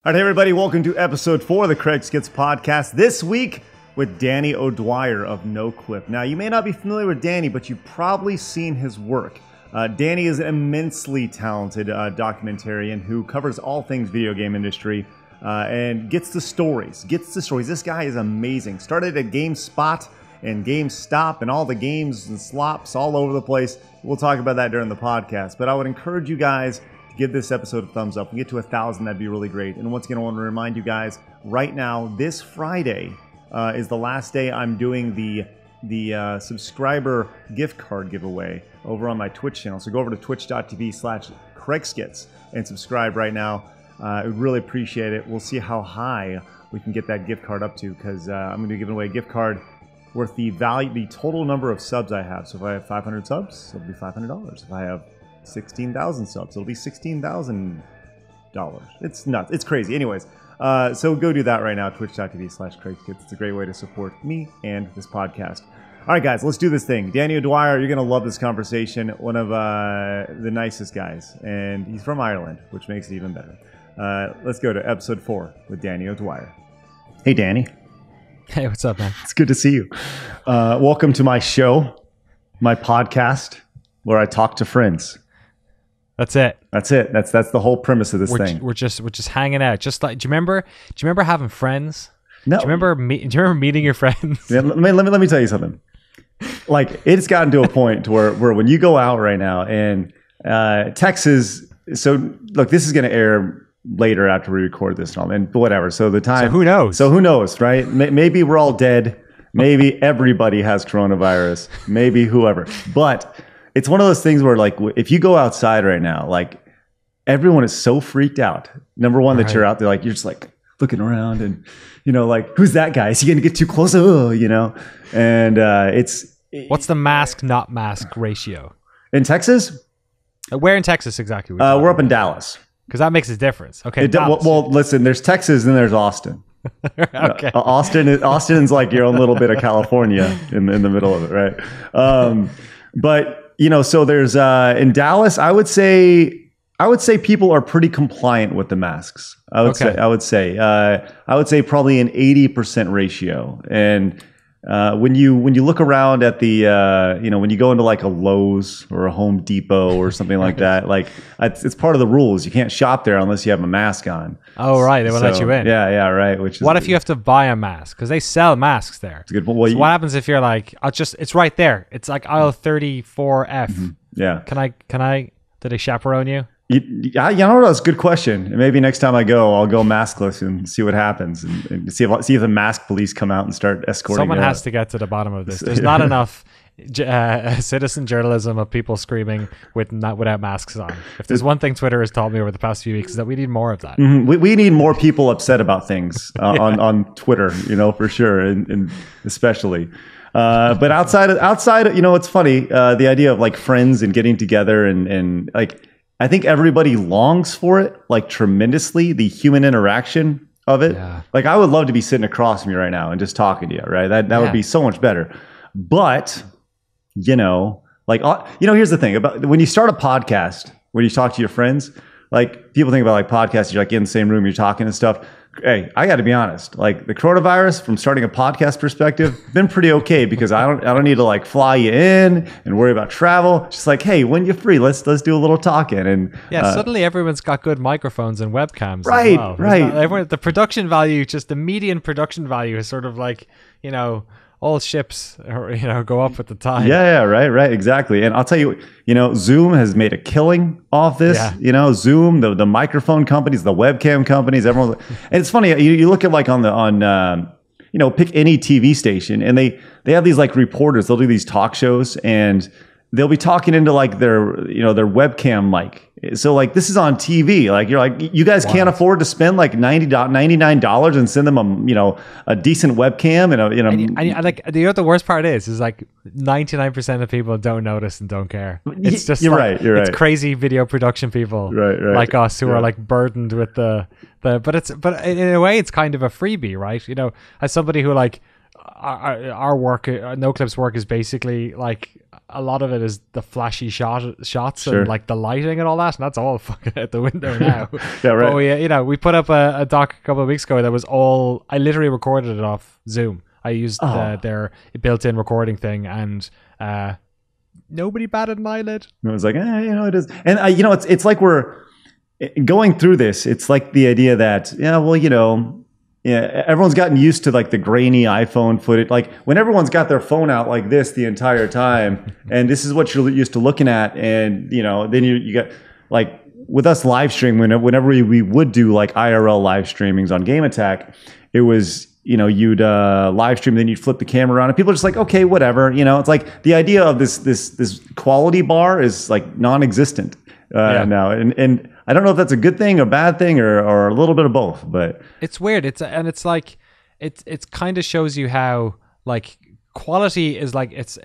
All right, hey everybody, welcome to episode 4 of the CraigSkitz podcast. This week with Danny O'Dwyer of NoClip. Now, you may not be familiar with Danny, but you've probably seen his work. Danny is an immensely talented documentarian who covers all things video game industry and gets the stories. This guy is amazing. Started at GameSpot and GameStop and all the games and slops all over the place. We'll talk about that during the podcast, but I would encourage you guys give this episode a thumbs up. We get to 1,000, that'd be really great. And once again, I want to remind you guys, right now, this Friday is the last day I'm doing the subscriber gift card giveaway over on my Twitch channel. So go over to twitch.tv/CraigSkitz and subscribe right now. I would really appreciate it. We'll see how high we can get that gift card up to, because I'm going to be giving away a gift card worth the total number of subs I have. So if I have 500 subs, it'll be $500. If I have 16,000 subs, it'll be $16,000. It's nuts. It's crazy. Anyways, so go do that right now, twitch.tv/CraigSkitz. It's a great way to support me and this podcast. All right, guys, let's do this thing. Danny O'Dwyer, you're going to love this conversation. One of the nicest guys, and he's from Ireland, which makes it even better. Let's go to episode 4 with Danny O'Dwyer. Hey, Danny. Hey, what's up, man? It's good to see you. Welcome to my show, my podcast, where I talk to friends. That's it. That's the whole premise of this thing. We're just hanging out. Just like, do you remember having friends? No. Do you remember meeting your friends? Yeah, let me tell you something. Like, it's gotten to a point to where when you go out right now and Texas. So look, this is going to air later after we record this and all, and whatever. So the time. So who knows, right? Maybe we're all dead. Maybe everybody has coronavirus. Maybe whoever. But it's one of those things where, like, if you go outside right now, like, everyone is so freaked out. Number one, that you're out there, like, you're just like looking around and, you know, like, who's that guy? Is he going to get too close? Oh, you know, and what's the mask not mask ratio in Texas? Where in Texas exactly? We're up in Dallas. Because that makes a difference. Okay. Well, listen, there's Texas and there's Austin. Okay. Austin's like your own little bit of California in the middle of it, right? But you know, so there's in Dallas, I would say people are pretty compliant with the masks. I would say probably an 80% ratio. And when you look around at the when you go into like a Lowe's or a Home Depot or something like that, like it's part of the rules. You can't shop there unless you have a mask on. Oh, right. They won't let you in. Yeah, right. What if you have to buy a mask? Because they sell masks there. It's a good point. Well, so what happens if you're like, it's right there. It's like aisle 34F. Mm-hmm. Yeah. Can I? Did they chaperone you? You know, that's a good question. And maybe next time I go, I'll go maskless and see what happens, and see if the mask police come out and start escorting. Someone has to get to the bottom of this. There's not enough citizen journalism of people screaming without masks on. If there's one thing Twitter has taught me over the past few weeks, is that we need more of that. Mm-hmm. We need more people upset about things on Twitter, you know, for sure, and especially. But outside, you know, it's funny, the idea of like friends and getting together and like, I think everybody longs for it, like, tremendously, the human interaction of it. Yeah. Like, I would love to be sitting across from you right now and just talking to you, right? That would be so much better. But, you know, like, here's the thing about when you start a podcast, when you talk to your friends, like, people think about like podcasts, you're like in the same room, you're talking and stuff. Hey, I got to be honest. Like, the coronavirus, from starting a podcast perspective, been pretty okay, because I don't need to like fly you in and worry about travel. Just like, hey, when you're free, let's do a little talking. And suddenly everyone's got good microphones and webcams. Right, as well. right. The production value, just the median production value, is sort of like, you know, all ships, go up at the time. Yeah, right, exactly. And I'll tell you, you know, Zoom has made a killing off this. Yeah. You know, Zoom, the microphone companies, the webcam companies, everyone. And it's funny, you look at like on pick any TV station, and they have these like reporters. They'll do these talk shows, and they'll be talking into like their webcam mic. So like, this is on TV. Like, you're like, you guys can't afford to spend like $99 and send them a decent webcam and like, the worst part is like 99% of people don't notice and don't care. It's just you're right. It's crazy video production people like us who are like burdened with but in a way it's kind of a freebie, right? You know, as somebody who like, our work, NoClip's work is basically like a lot of it is the flashy shots Sure. and like the lighting and all that, and that's all fucking out the window now. Yeah, right. But we put up a doc a couple of weeks ago that was all, I literally recorded it off Zoom. I used their built-in recording thing, and nobody batted an eyelid. It was like, it is. And it's like we're going through this. It's like the idea that, everyone's gotten used to like the grainy iPhone footage. Like when everyone's got their phone out like this the entire time, and this is what you're used to looking at, and then you get like with us live streaming. Whenever we would do like IRL live streamings on Game Attack, it was you'd live stream, then you'd flip the camera around, and people are just like, okay, whatever. It's like the idea of this quality bar is like non-existent now, and I don't know if that's a good thing or bad thing or a little bit of both, but it's weird. It's like it's kind of shows you how like quality is like it's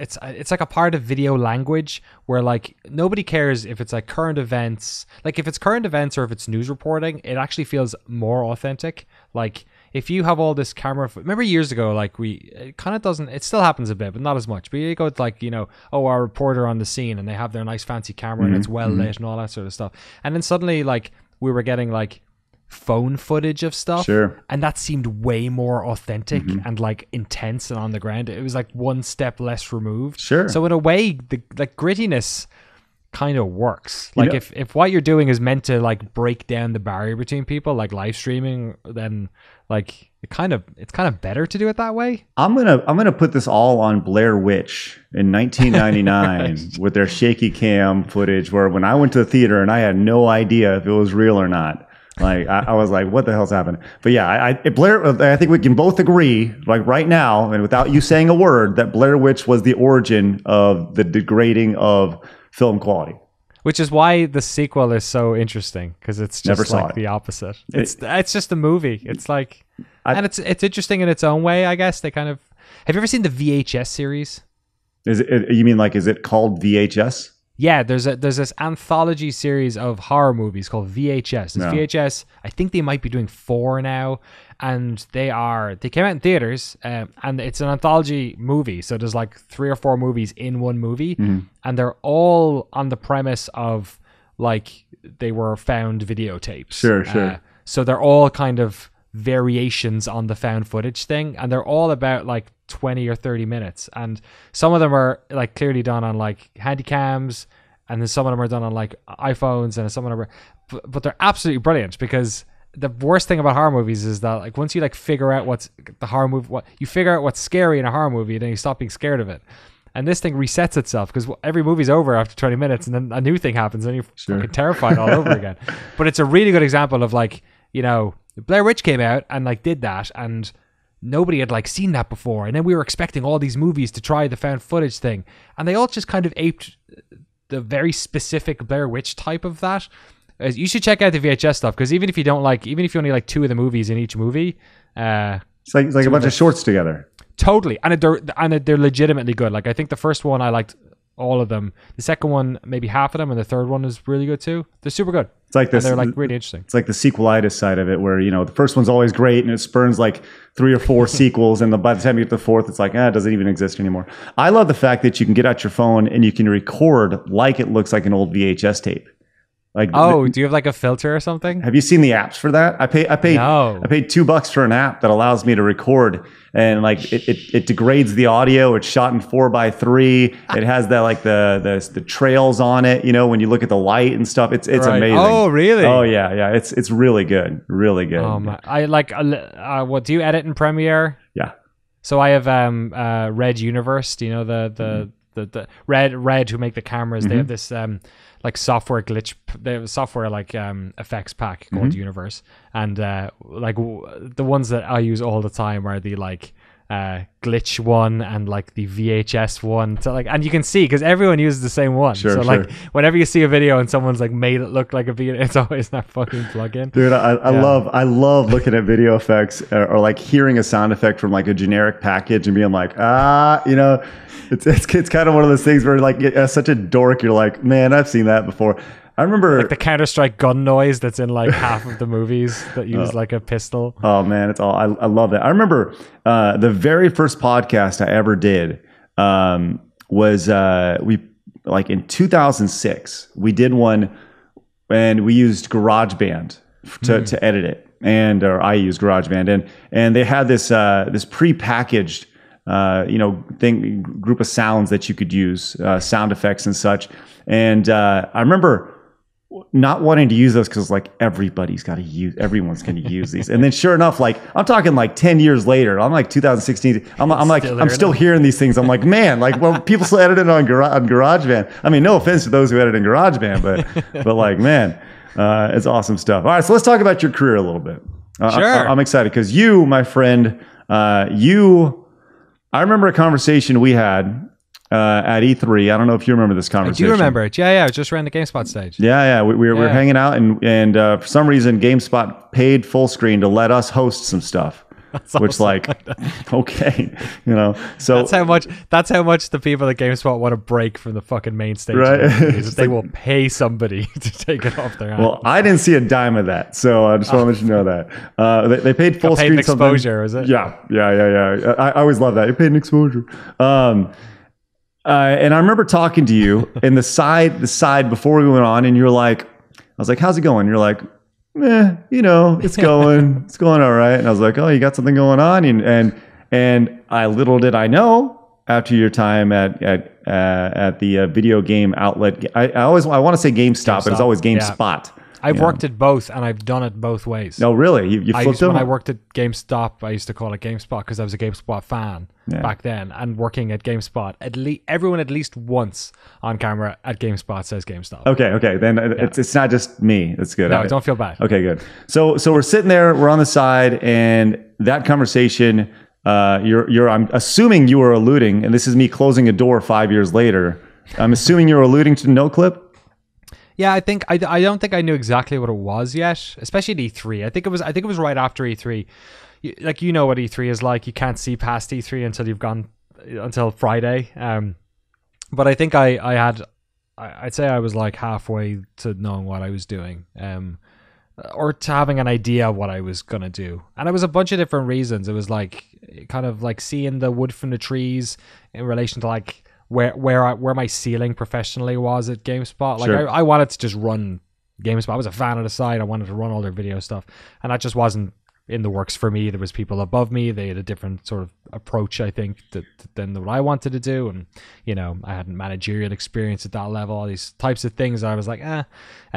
like a part of video language where like nobody cares if it's like current events. Like if it's current events or if it's news reporting, it actually feels more authentic. Like if you have all this camera, remember years ago, like it kind of doesn't, it still happens a bit, but not as much. But you go with like, our reporter on the scene and they have their nice fancy camera and it's well lit and all that sort of stuff. And then suddenly like we were getting like phone footage of stuff. Sure. And that seemed way more authentic and like intense and on the ground. It was like one step less removed. Sure. So in a way, the like grittiness kind of works. Like if what you're doing is meant to like break down the barrier between people, like live streaming, then like it's kind of better to do it that way. I'm gonna put this all on Blair Witch in 1999 with their shaky cam footage, where when I went to the theater and I had no idea if it was real or not. Like I was like, what the hell's happening? But yeah, Blair. I think we can both agree, like right now, and without you saying a word, that Blair Witch was the origin of the degrading of film quality. Which is why the sequel is so interesting, because it's just like the opposite. It's just a movie. It's like, and it's interesting in its own way, I guess. Have you ever seen the VHS series? You mean like, is it called VHS? Yeah, there's this anthology series of horror movies called VHS. VHS, I think they might be doing 4 now, and they came out in theaters, and it's an anthology movie. So there's like 3 or 4 movies in one movie, and they're all on the premise of like they were found videotapes. Sure. So they're all kind of variations on the found footage thing, and they're all about like 20 or 30 minutes, and some of them are like clearly done on like handycams, and then some of them are done on like iPhones, and some of them are, but they're absolutely brilliant, because the worst thing about horror movies is that like once you like figure out what's the horror movie, what you figure out what's scary in a horror movie, then you stop being scared of it. And this thing resets itself, because every movie's over after 20 minutes, and then a new thing happens, and you're fucking terrified all over again. But it's a really good example of like, Blair Witch came out and like did that, and nobody had like seen that before, and then we were expecting all these movies to try the found footage thing, and they all just kind of aped the very specific Blair Witch type of that. You should check out the VHS stuff, because even if you only like 2 of the movies in each movie, it's like a bunch of shorts together. Totally, and they're legitimately good. Like I think the first one I liked all of them. The second one maybe half of them, and the third one is really good too. They're super good. It's like this. And they're like really interesting. It's like the sequelitis side of it, where the first one's always great, and it spurns like 3 or 4 sequels, and by the time you get to the 4th, it's like it doesn't even exist anymore. I love the fact that you can get out your phone and you can record like it looks like an old VHS tape. Like, do you have like a filter or something? Have you seen the apps for that? I paid $2 for an app that allows me to record, and like it degrades the audio. It's shot in 4:3. It has that like the trails on it. When you look at the light and stuff, it's right. Amazing. Oh really? Oh yeah. It's really good, really good. Oh my! I like. What do you edit in Premiere? Yeah. So I have Red Universe. Do you know the Red who make the cameras? They have this like software glitch. They have a software like effects pack called Universe, and like the ones that I use all the time are the like glitch one and like the VHS one. So like, and you can see because everyone uses the same one. So like whenever you see a video and someone's like made it look like a video, it's always that fucking plugin. Dude, I love looking at video effects or like hearing a sound effect from like a generic package and being like, It's kind of one of those things where like as such a dork, you're like, man, I've seen that before. I remember like the Counter-Strike gun noise that's in like half of the movies that use like a pistol. Oh man, it's all I love that. I remember the very first podcast I ever did was we like in 2006. We did one and we used GarageBand to edit it, or I used GarageBand, and they had this this prepackaged group of sounds that you could use, sound effects and such. And I remember not wanting to use those because like everyone's going to use these. And then sure enough, like I'm talking like 10 years later, I'm like 2016. I'm still hearing these things. I'm like, man, like well, people still edit it on GarageBand. I mean, no offense to those who edit in GarageBand, but like, man, it's awesome stuff. All right, so let's talk about your career a little bit. Sure. I'm excited because you, my friend, I remember a conversation we had at E3. I don't know if you remember this conversation. I do remember it. Yeah. It was just around the GameSpot stage. Yeah. We were hanging out, and for some reason, GameSpot paid full screen to let us host some stuff. That's which, awesome. Like, okay, so that's how much the people at GameSpot want to break from the fucking main stage. Right? They will pay somebody to take it off their hands. Well, I didn't see a dime of that, so I just want to let you know that they paid full screen exposure. Is it? Yeah. I always love that. You paid an exposure. And I remember talking to you in the side before we went on, and you're like, I was like, how's it going? You're like, it's going, it's going all right. And I was like, oh, you got something going on, and I little did I know after your time at the video game outlet. I want to say GameStop, but it's always GameSpot. Yeah. I've worked at both, and I've done it both ways. No, really? You flipped them? When I worked at GameStop, I used to call it GameSpot because I was a GameSpot fan back then. And working at GameSpot, everyone at least once on camera at GameSpot says GameStop. Okay. Then it's not just me. That's good. No, don't feel bad. Okay, good. So we're sitting there, we're on the side, and that conversation, I'm assuming you were alluding, and this is me closing a door 5 years later. I'm assuming you're alluding to NoClip. Yeah, I don't think I knew exactly what it was yet, especially at E3. I think it was right after E3. Like, what E3 is like. You can't see past E3 until you've gone until Friday. But I think I'd say I was like halfway to knowing what I was doing, or to having an idea of what I was gonna do. And it was a bunch of different reasons. It was like kind of like seeing the wood from the trees in relation to like where my ceiling professionally was at GameSpot. Like, sure. I wanted to just run GameSpot. I was a fan of the site. I wanted to run all their video stuff, and that just wasn't in the works for me. There was people above me. They had a different sort of approach, I think, than what I wanted to do. And I hadn't managerial experience at that level. All these types of things. I was like, there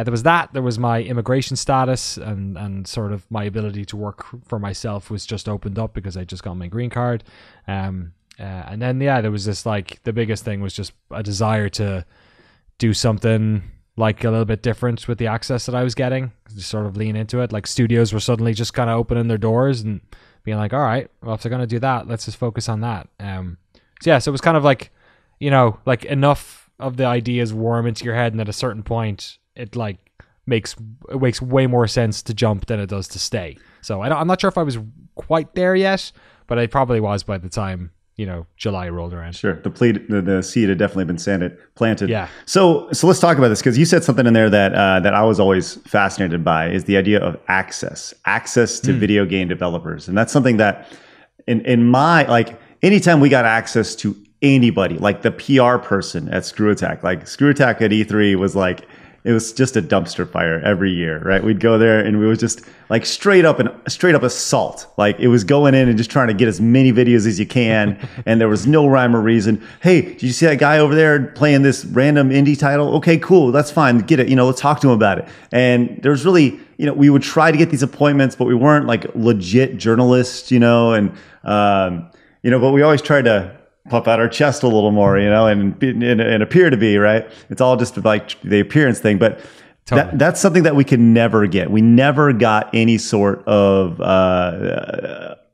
was that. There was my immigration status, and sort of my ability to work for myself was just opened up because I just got my green card. And then there was this, like, the biggest thing was just a desire to do something like a little bit different with the access that I was getting, just sort of lean into it. Like, studios were suddenly just kind of opening their doors and being like, all right, well, if they're going to do that, let's just focus on that. So it was kind of like, like enough of the ideas warm into your head, and at a certain point it like makes way more sense to jump than it does to stay. So I'm not sure if I was quite there yet, but I probably was by the time July rolled around. Sure. The seed had definitely been planted. Yeah. So let's talk about this, because you said something in there that I was always fascinated by, is the idea of access to video game developers. And that's something that in my, like, anytime we got access to anybody, like the PR person at Screw Attack at E3 was like, it was just a dumpster fire every year, right? We'd go there and we was just like straight up assault. Like, it was going in and just trying to get as many videos as you can. And there was no rhyme or reason. Hey, did you see that guy over there playing this random indie title? Okay, cool. That's fine. Get it. Let's talk to him about it. And there's really, we would try to get these appointments, but we weren't like legit journalists, but we always tried to puff out our chest a little more, and appear to be, right. It's all just like the appearance thing, but totally. That's something that we can never get. We never got any sort of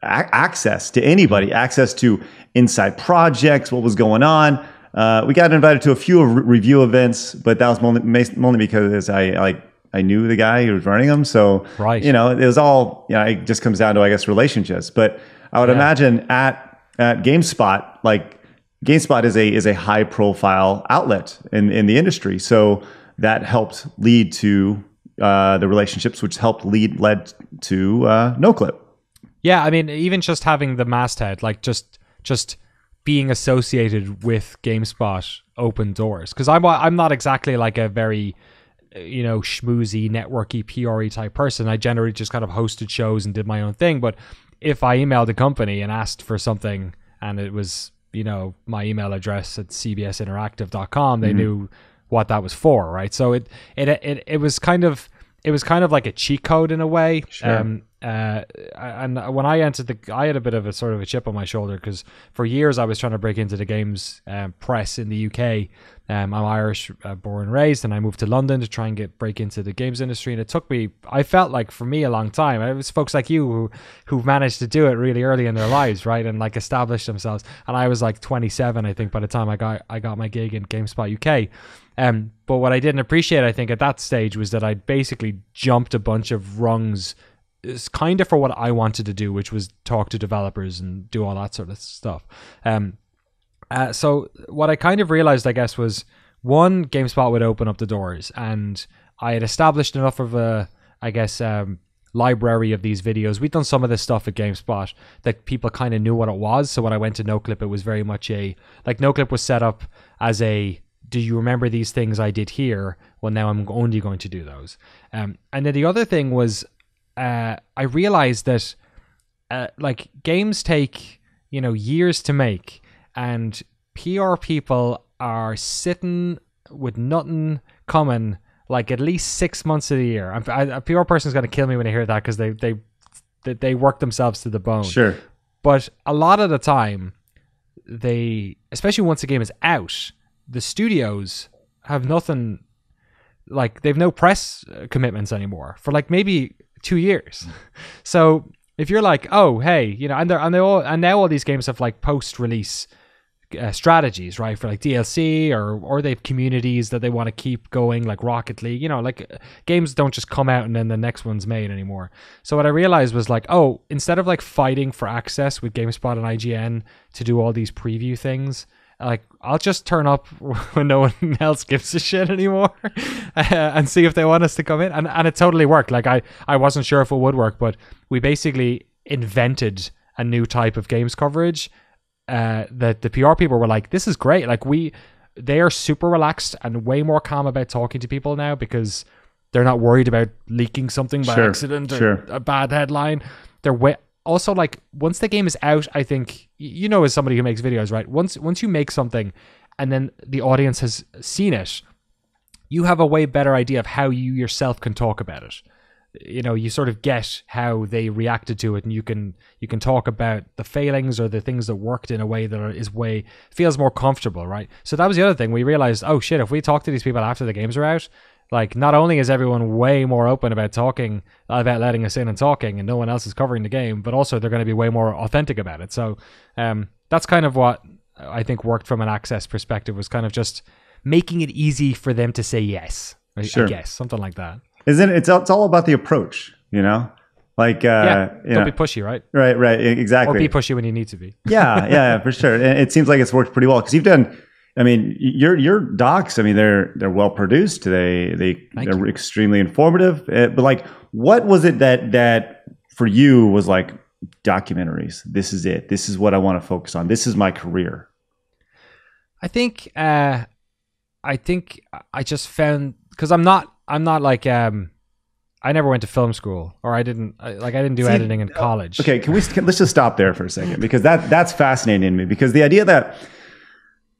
access to anybody, access to inside projects, what was going on. We got invited to a few review events, but that was only because I knew the guy who was running them. So, right. It was all, it just comes down to, I guess, relationships. But I would imagine at GameSpot, like, GameSpot is a high profile outlet in the industry. So that helped lead to the relationships, which led to NoClip. Yeah, I mean, even just having the masthead, like just being associated with GameSpot opened doors. Because I'm not exactly like a very schmoozy, networky, PR-y type person. I generally just kind of hosted shows and did my own thing. But if I emailed a company and asked for something and it was, my email address at cbsinteractive.com, they knew what that was for, right? So it was kind of like a cheat code in a way. Sure. And when I entered I had a bit of a sort of a chip on my shoulder because for years I was trying to break into the games press in the UK. I'm Irish, born and raised, and I moved to London to try and break into the games industry. And it took me, I felt like for me, a long time. It was folks like you who've managed to do it really early in their lives, right, and like establish themselves. And I was like 27, I think, by the time I got my gig in GameSpot UK. But what I didn't appreciate, I think, at that stage was that I basically jumped a bunch of rungs. It's kind of for what I wanted to do, which was talk to developers and do all that sort of stuff. So what I kind of realized, I guess, was one, GameSpot would open up the doors, and I had established enough of a, I guess, library of these videos. We'd done some of this stuff at GameSpot that people kind of knew what it was. So when I went to NoClip, it was very much NoClip was set up as a, do you remember these things I did here? Well, now I'm only going to do those. And then the other thing was, I realized that games take years to make, and PR people are sitting with nothing coming like at least 6 months of the year. A PR person's going to kill me when I hear that because they work themselves to the bone. Sure. But a lot of the time, especially once the game is out, the studios have nothing, like they've no press commitments anymore for like maybe 2 years. So if you're like, oh, hey, and now all these games have like post-release strategies, right, for like DLC or they have communities that they want to keep going, like Rocket League. Like games don't just come out and then the next one's made anymore. So what I realized was like, oh, instead of like fighting for access with GameSpot and IGN to do all these preview things, like I'll just turn up when no one else gives a shit anymore and see if they want us to come in. And it totally worked. Like I wasn't sure if it would work, but we basically invented a new type of games coverage that the PR people were like, this is great. Like they are super relaxed and way more calm about talking to people now because they're not worried about leaking something by accident or a bad headline. They're also, like, once the game is out, I think, as somebody who makes videos, right? Once you make something and then the audience has seen it, you have a way better idea of how you yourself can talk about it. You sort of get how they reacted to it, and you can talk about the failings or the things that worked in a way that feels more comfortable, right? So that was the other thing. We realized, oh shit, if we talk to these people after the games are out, like, not only is everyone way more open about talking, about letting us in and talking, and no one else is covering the game, but also they're going to be way more authentic about it. So that's kind of what I think worked from an access perspective, was kind of just making it easy for them to say yes. I guess, something like that. Isn't it? It's all about the approach, Like, don't be pushy, right? Right, exactly. Or be pushy when you need to be. yeah, for sure. And it seems like it's worked pretty well because you've done. I mean, your docs. I mean, they're well produced. They're extremely informative. But like, what was it that for you was like documentaries? This is it. This is what I want to focus on. This is my career. I think I just found, because I'm not like I never went to film school, or I didn't do editing in college. Okay, let's just stop there for a second, because that's fascinating to me, because the idea that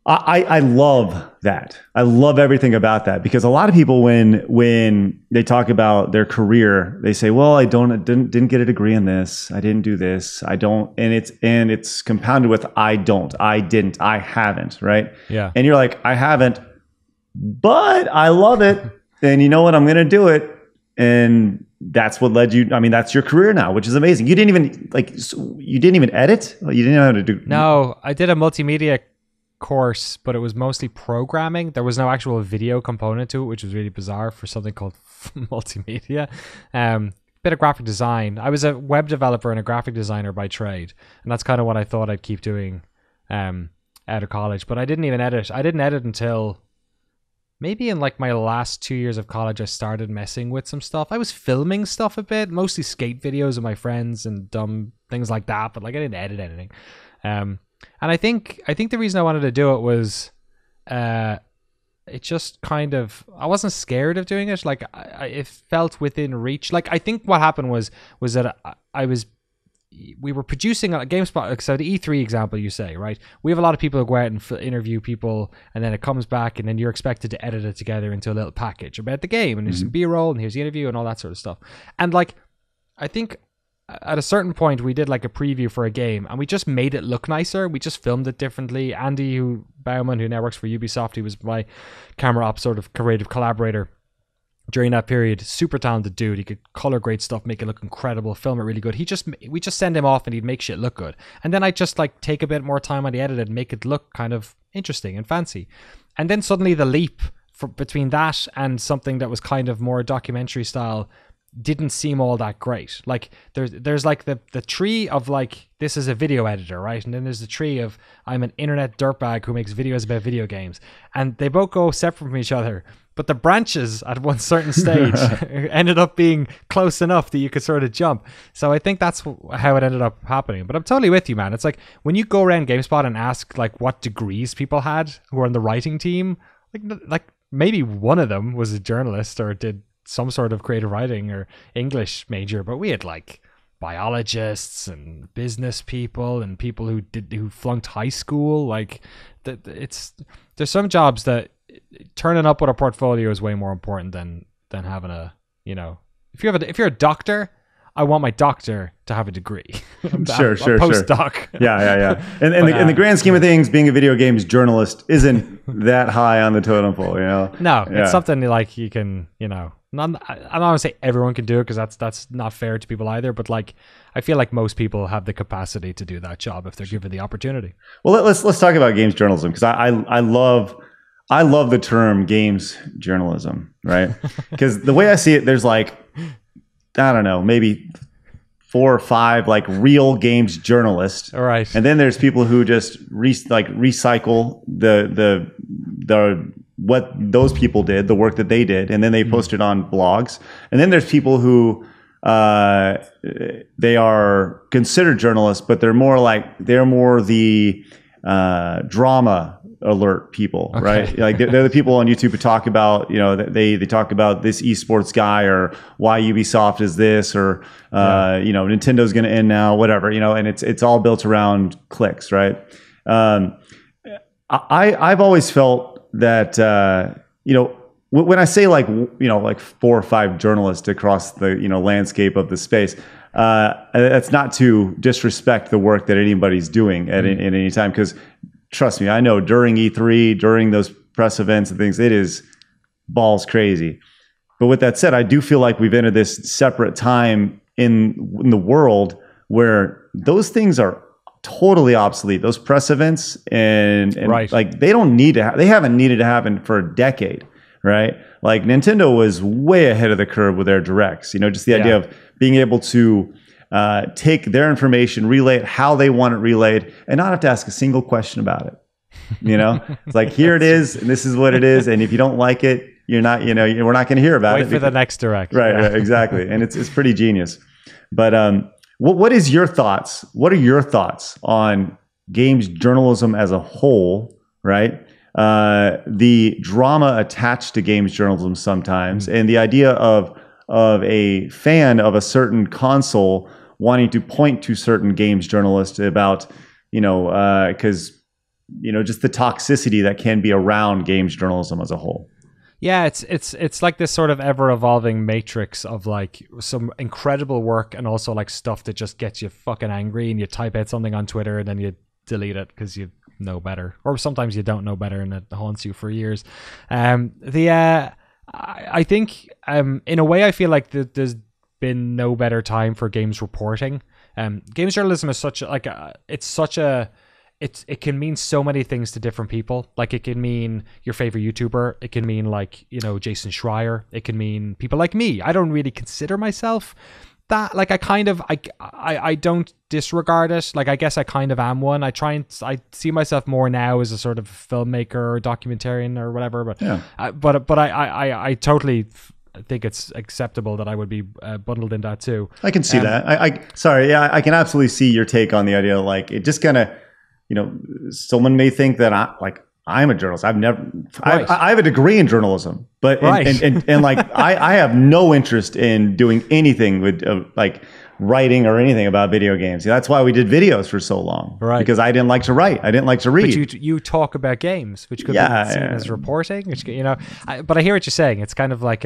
I love that. I love everything about that, because a lot of people, when they talk about their career, they say, well, I didn't get a degree in this. I didn't do this. I don't. And it's compounded with I don't, I didn't, I haven't, right? Yeah. And you're like, I haven't, but I love it. And you know what? I'm going to do it. And that's what led you. I mean, that's your career now, which is amazing. You didn't even edit. You didn't know how to do. No, I did a multimedia course, but it was mostly programming. There was no actual video component to it, which was really bizarre for something called multimedia. Bit of graphic design. I was a web developer and a graphic designer by trade, and that's kind of what I thought I'd keep doing out of college. But I didn't even edit. I didn't edit until maybe in like my last 2 years of college, I started messing with some stuff. I was filming stuff a bit, mostly skate videos of my friends and dumb things like that, but like I didn't edit anything. And I think the reason I wanted to do it was it just kind of, I wasn't scared of doing it. Like it felt within reach. Like I think what happened was that we were producing a GameSpot. So the E3 example you say, right? We have a lot of people who go out and interview people, and then it comes back, and then you're expected to edit it together into a little package about the game, and there's some B-roll, and here's the interview, and all that sort of stuff. And like, I think at a certain point we did like a preview for a game, and we just made it look nicer. We just filmed it differently. Andy Bauman, who now works for Ubisoft, he was my camera op sort of creative collaborator during that period. Super talented dude. He could color grade stuff, make it look incredible, film it really good. We just send him off and he'd make shit look good. And then I'd just like take a bit more time on the edit and make it look kind of interesting and fancy. And then suddenly the leap between that and something that was kind of more documentary style didn't seem all that great. Like there's like the tree of like, this is a video editor, right? And then there's the tree of, I'm an internet dirtbag who makes videos about video games. And they both go separate from each other. But the branches at one certain stage ended up being close enough that you could sort of jump. So I think that's how it ended up happening. But I'm totally with you, man. It's like when you go around GameSpot and ask like what degrees people had who were on the writing team, like maybe one of them was a journalist or did some sort of creative writing or English major, but we had like biologists and business people and people who flunked high school. Like there's some jobs that turning up with a portfolio is way more important than having a, you know, if you're a doctor, I want my doctor to have a degree. Sure. Postdoc. Yeah. And in the grand scheme of things, being a video games journalist isn't that high on the totem pole, you know? No, it's something like you can, you know, I don't want to say everyone can do it because that's not fair to people either. But like, I feel like most people have the capacity to do that job if they're given the opportunity. Well, let's talk about games journalism, because I love the term games journalism, right? Because the way I see it, there's like, I don't know, maybe 4 or 5 like real games journalists. All right. And then there's people who just recycle the what those people did, the work that they did, and then they post it on blogs. And then there's people who they are considered journalists, but they're more the drama alert people, okay, right? Like they're the people on YouTube who talk about, you know, they talk about this esports guy or why Ubisoft is this or you know, Nintendo's going to end now, whatever, you know, and it's all built around clicks, right? I've always felt that you know, when I say like, you know, like 4 or 5 journalists across the, you know, landscape of the space, that's not to disrespect the work that anybody's doing at any time, because trust me, I know during E3, during those press events and things, it is balls crazy. But with that said, I do feel like we've entered this separate time in the world where those things are totally obsolete. Those press events and right, like they don't need to they haven't needed to happen for a decade, right? Like Nintendo was way ahead of the curve with their directs. You know, just the idea of being able to take their information, relay it how they want it relayed, and not have to ask a single question about it. You know, it's like, here it is, and this is what it is, and if you don't like it, you're not, you know, we're not going to hear about it. Wait for the next direct. Right, right, exactly, and it's pretty genius. But what is your thoughts? What are your thoughts on games journalism as a whole? Right, the drama attached to games journalism sometimes, and the idea of a fan of a certain console wanting to point to certain games journalists about, you know, because, you know, just the toxicity that can be around games journalism as a whole. Yeah, it's like this sort of ever evolving matrix of like some incredible work and also like stuff that just gets you fucking angry, and you type out something on Twitter and then you delete it because you know better, or sometimes you don't know better and it haunts you for years. I think in a way I feel like there's been no better time for games reporting. Games journalism is such a, it can mean so many things to different people. Like it can mean your favorite YouTuber. It can mean like, you know, Jason Schreier. It can mean people like me. I don't really consider myself that. Like I don't disregard it. Like I guess I kind of am one. I see myself more now as a sort of filmmaker or documentarian or whatever. But but I totally think it's acceptable that I would be bundled in that too. I can see that. I can absolutely see your take on the idea. Like it just kind of, someone may think that I'm a journalist. I have a degree in journalism, but and like I have no interest in doing anything with like writing or anything about video games. That's why we did videos for so long, right? Because I didn't like to write. I didn't like to read. But you talk about games, which could be seen as reporting. Which, but I hear what you're saying. It's kind of like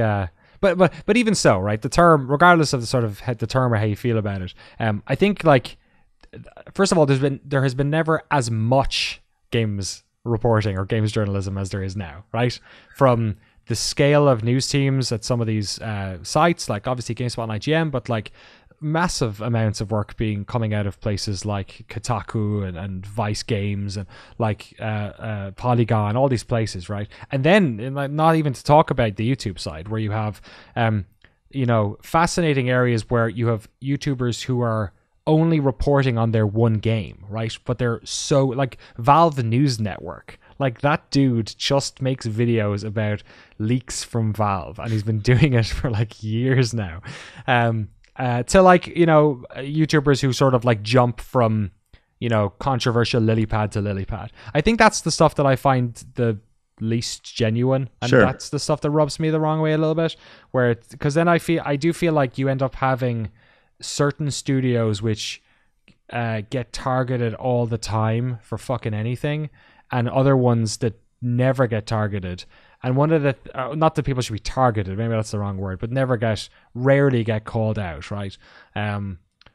but even so, right? The term, regardless of the term or how you feel about it, I think like first of all, there has been never as much games reporting or games journalism as there is now, right? From the scale of news teams at some of these sites, like obviously GameSpot and IGN, but like massive amounts of work coming out of places like Kotaku and Vice Games and like Polygon, all these places, right? And then not even to talk about the YouTube side, where you have fascinating areas where you have YouTubers who are only reporting on their one game, right? But they're so like Valve News Network. Like that dude just makes videos about leaks from Valve, and he's been doing it for like years now. To like, YouTubers who sort of like jump from, controversial lily pad to lily pad. I think that's the stuff that I find the least genuine, and that's the stuff that rubs me the wrong way a little bit, because then I do feel like you end up having certain studios which get targeted all the time for fucking anything, and other ones that never get targeted. And one of the not that people should be targeted, maybe that's the wrong word, but rarely get called out, right?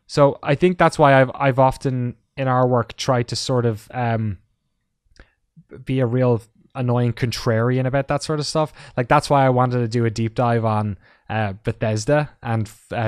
So I think that's why I've often in our work tried to sort of be a real annoying contrarian about that sort of stuff. Like that's why I wanted to do a deep dive on Bethesda and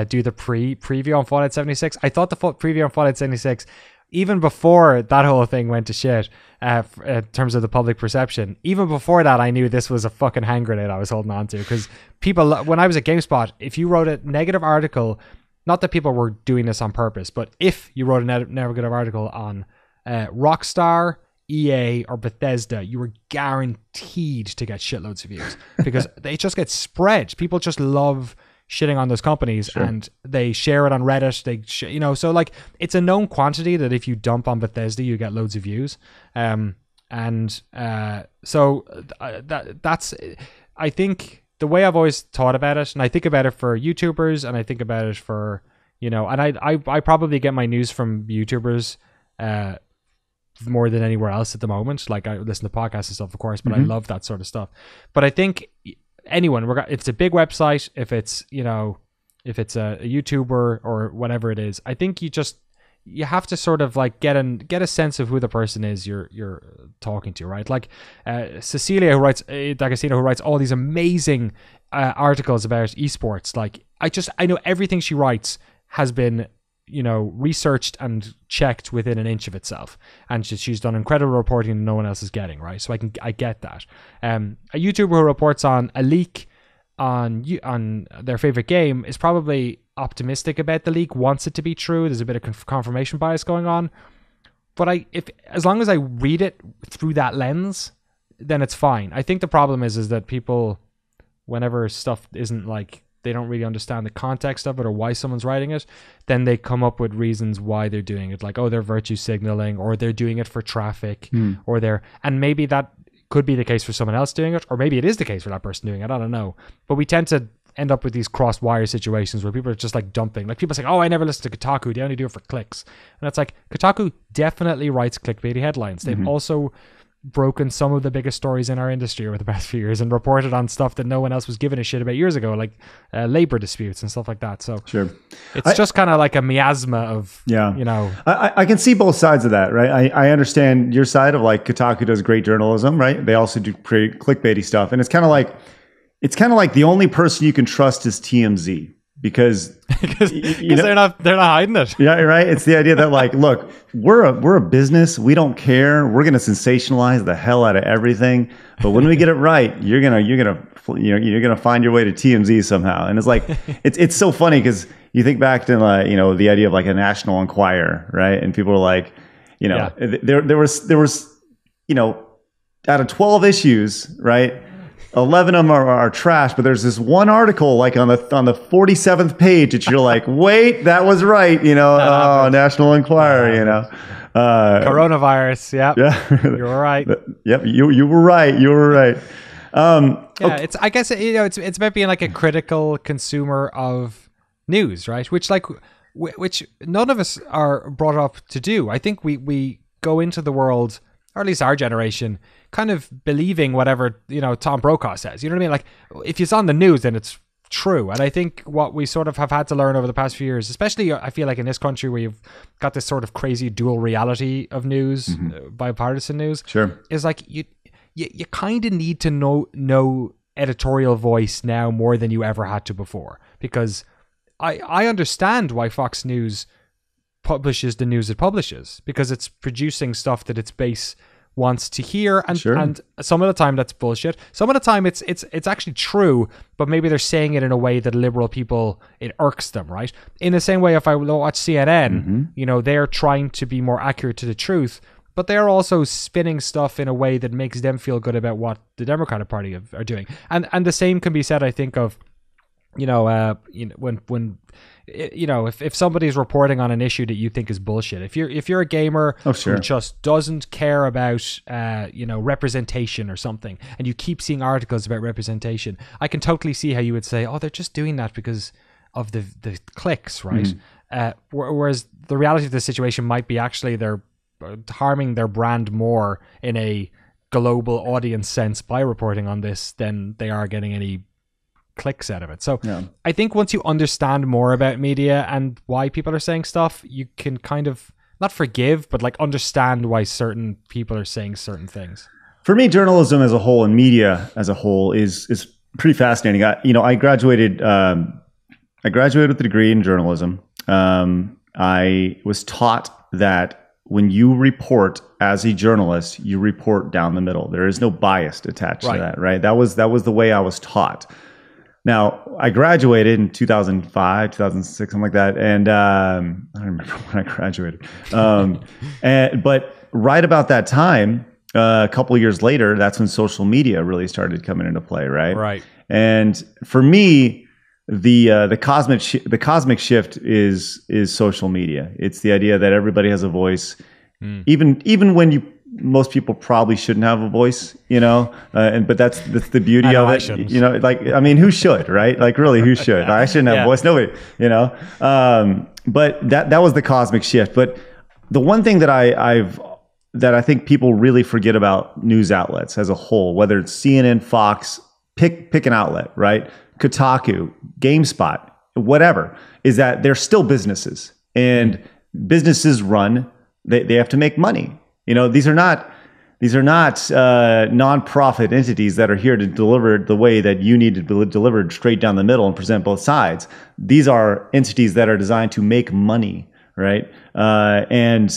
do the preview on Fallout 76. I thought the preview on Fallout 76, even before that whole thing went to shit, in terms of the public perception, even before that, I knew this was a fucking hand grenade I was holding on to. Because people, when I was at GameSpot, if you wrote a negative article, not that people were doing this on purpose, but if you wrote a negative article on Rockstar, EA, or Bethesda, you were guaranteed to get shitloads of views because they just get spread. People just love shitting on those companies, and they share it on Reddit. So like it's a known quantity that if you dump on Bethesda, you get loads of views. So that's I think the way I've always thought about it, and I think about it for YouTubers, and I think about it for and I probably get my news from YouTubers more than anywhere else at the moment. Like I listen to podcasts and stuff, of course, but I love that sort of stuff. But I think anyone, if it's a big website, if it's a YouTuber or whatever it is, I think you have to sort of like get a sense of who the person is you're talking to, right? Like Cecilia, who writes D'Agostino, who writes all these amazing articles about esports. Like I know everything she writes has been researched and checked within an inch of itself, and she's done incredible reporting that no one else is getting, right? So I get that. A YouTuber who reports on a leak on their favorite game is probably optimistic about the leak, wants it to be true. There's a bit of confirmation bias going on, but as long as I read it through that lens, then it's fine. I think the problem is that people, whenever stuff isn't like, they don't really understand the context of it or why someone's writing it, then they come up with reasons why they're doing it. Like, oh, they're virtue signaling, or they're doing it for traffic, and maybe that could be the case for someone else doing it, or maybe it is the case for that person doing it. I don't know. But we tend to end up with these crossed wire situations where people are just like dumping. Like people say, oh, I never listen to Kotaku. They only do it for clicks. And it's like, Kotaku definitely writes clickbaity headlines. They've also broken some of the biggest stories in our industry over the past few years and reported on stuff that no one else was giving a shit about years ago, like labor disputes and stuff like that. So it's just kind of like a miasma of, I can see both sides of that, right? I understand your side of like Kotaku does great journalism, right? They also do pretty clickbaity stuff. And it's kind of like the only person you can trust is TMZ. Because they're not hiding it. Yeah, right. It's the idea that like, look, we're a business. We don't care. We're gonna sensationalize the hell out of everything. But when we get it right, you're gonna find your way to TMZ somehow. And it's like it's so funny because you think back to like, the idea of like a National Enquirer, right? And people were like, there was, out of 12 issues, right? 11 of them are trash, but there's this one article like on the 47th page that you're like, wait, that was right, National Enquirer, coronavirus. Yeah, you were right. Yep, you were right. You were right. Okay. It's I guess it's about being like a critical consumer of news, right? Which none of us are brought up to do. I think we go into the world, or at least our generation, kind of believing whatever Tom Brokaw says. You know what I mean? Like if it's on the news, then it's true. And I think what we sort of have had to learn over the past few years, especially I feel like in this country where you've got this sort of crazy dual reality of news, bipartisan news, sure, is like you kind of need to know editorial voice now more than you ever had to before, because I understand why Fox News publishes the news it publishes, because it's producing stuff that its base wants to hear, and sure. And some of the time that's bullshit. Some of the time it's actually true, but maybe they're saying it in a way that liberal people, it irks them, right? In the same way, if I watch CNN, they're trying to be more accurate to the truth, but they're also spinning stuff in a way that makes them feel good about what the Democratic Party are doing. And the same can be said, I think, of when if somebody's reporting on an issue that you think is bullshit, if you're a gamer who just doesn't care about representation or something, and you keep seeing articles about representation, I can totally see how you would say, oh, they're just doing that because of the clicks, right? Whereas the reality of the situation might be actually they're harming their brand more in a global audience sense by reporting on this than they are getting any clicks out of it. So I think once you understand more about media and why people are saying stuff, you can kind of not forgive, but like understand why certain people are saying certain things. For me, journalism as a whole and media as a whole is pretty fascinating. I graduated with a degree in journalism. I was taught that when you report as a journalist, you report down the middle. There is no bias attached to that, right? That was the way I was taught. Now, I graduated in 2005, 2006, something like that. And I don't remember when I graduated. But right about that time, a couple of years later, that's when social media really started coming into play, right? Right. And for me, the cosmic shift is social media. It's the idea that everybody has a voice, even when most people probably shouldn't have a voice, but that's the beauty of it. Who should, right? Like really, who should? I shouldn't have a voice. Nobody, but that was the cosmic shift. But the one thing that I think people really forget about news outlets as a whole, whether it's CNN, Fox, pick an outlet, right? Kotaku, GameSpot, whatever, is that they're still businesses, and businesses run. They have to make money. These are not nonprofit entities that are here to deliver the way that you need to be delivered straight down the middle and present both sides. These are entities that are designed to make money, right? And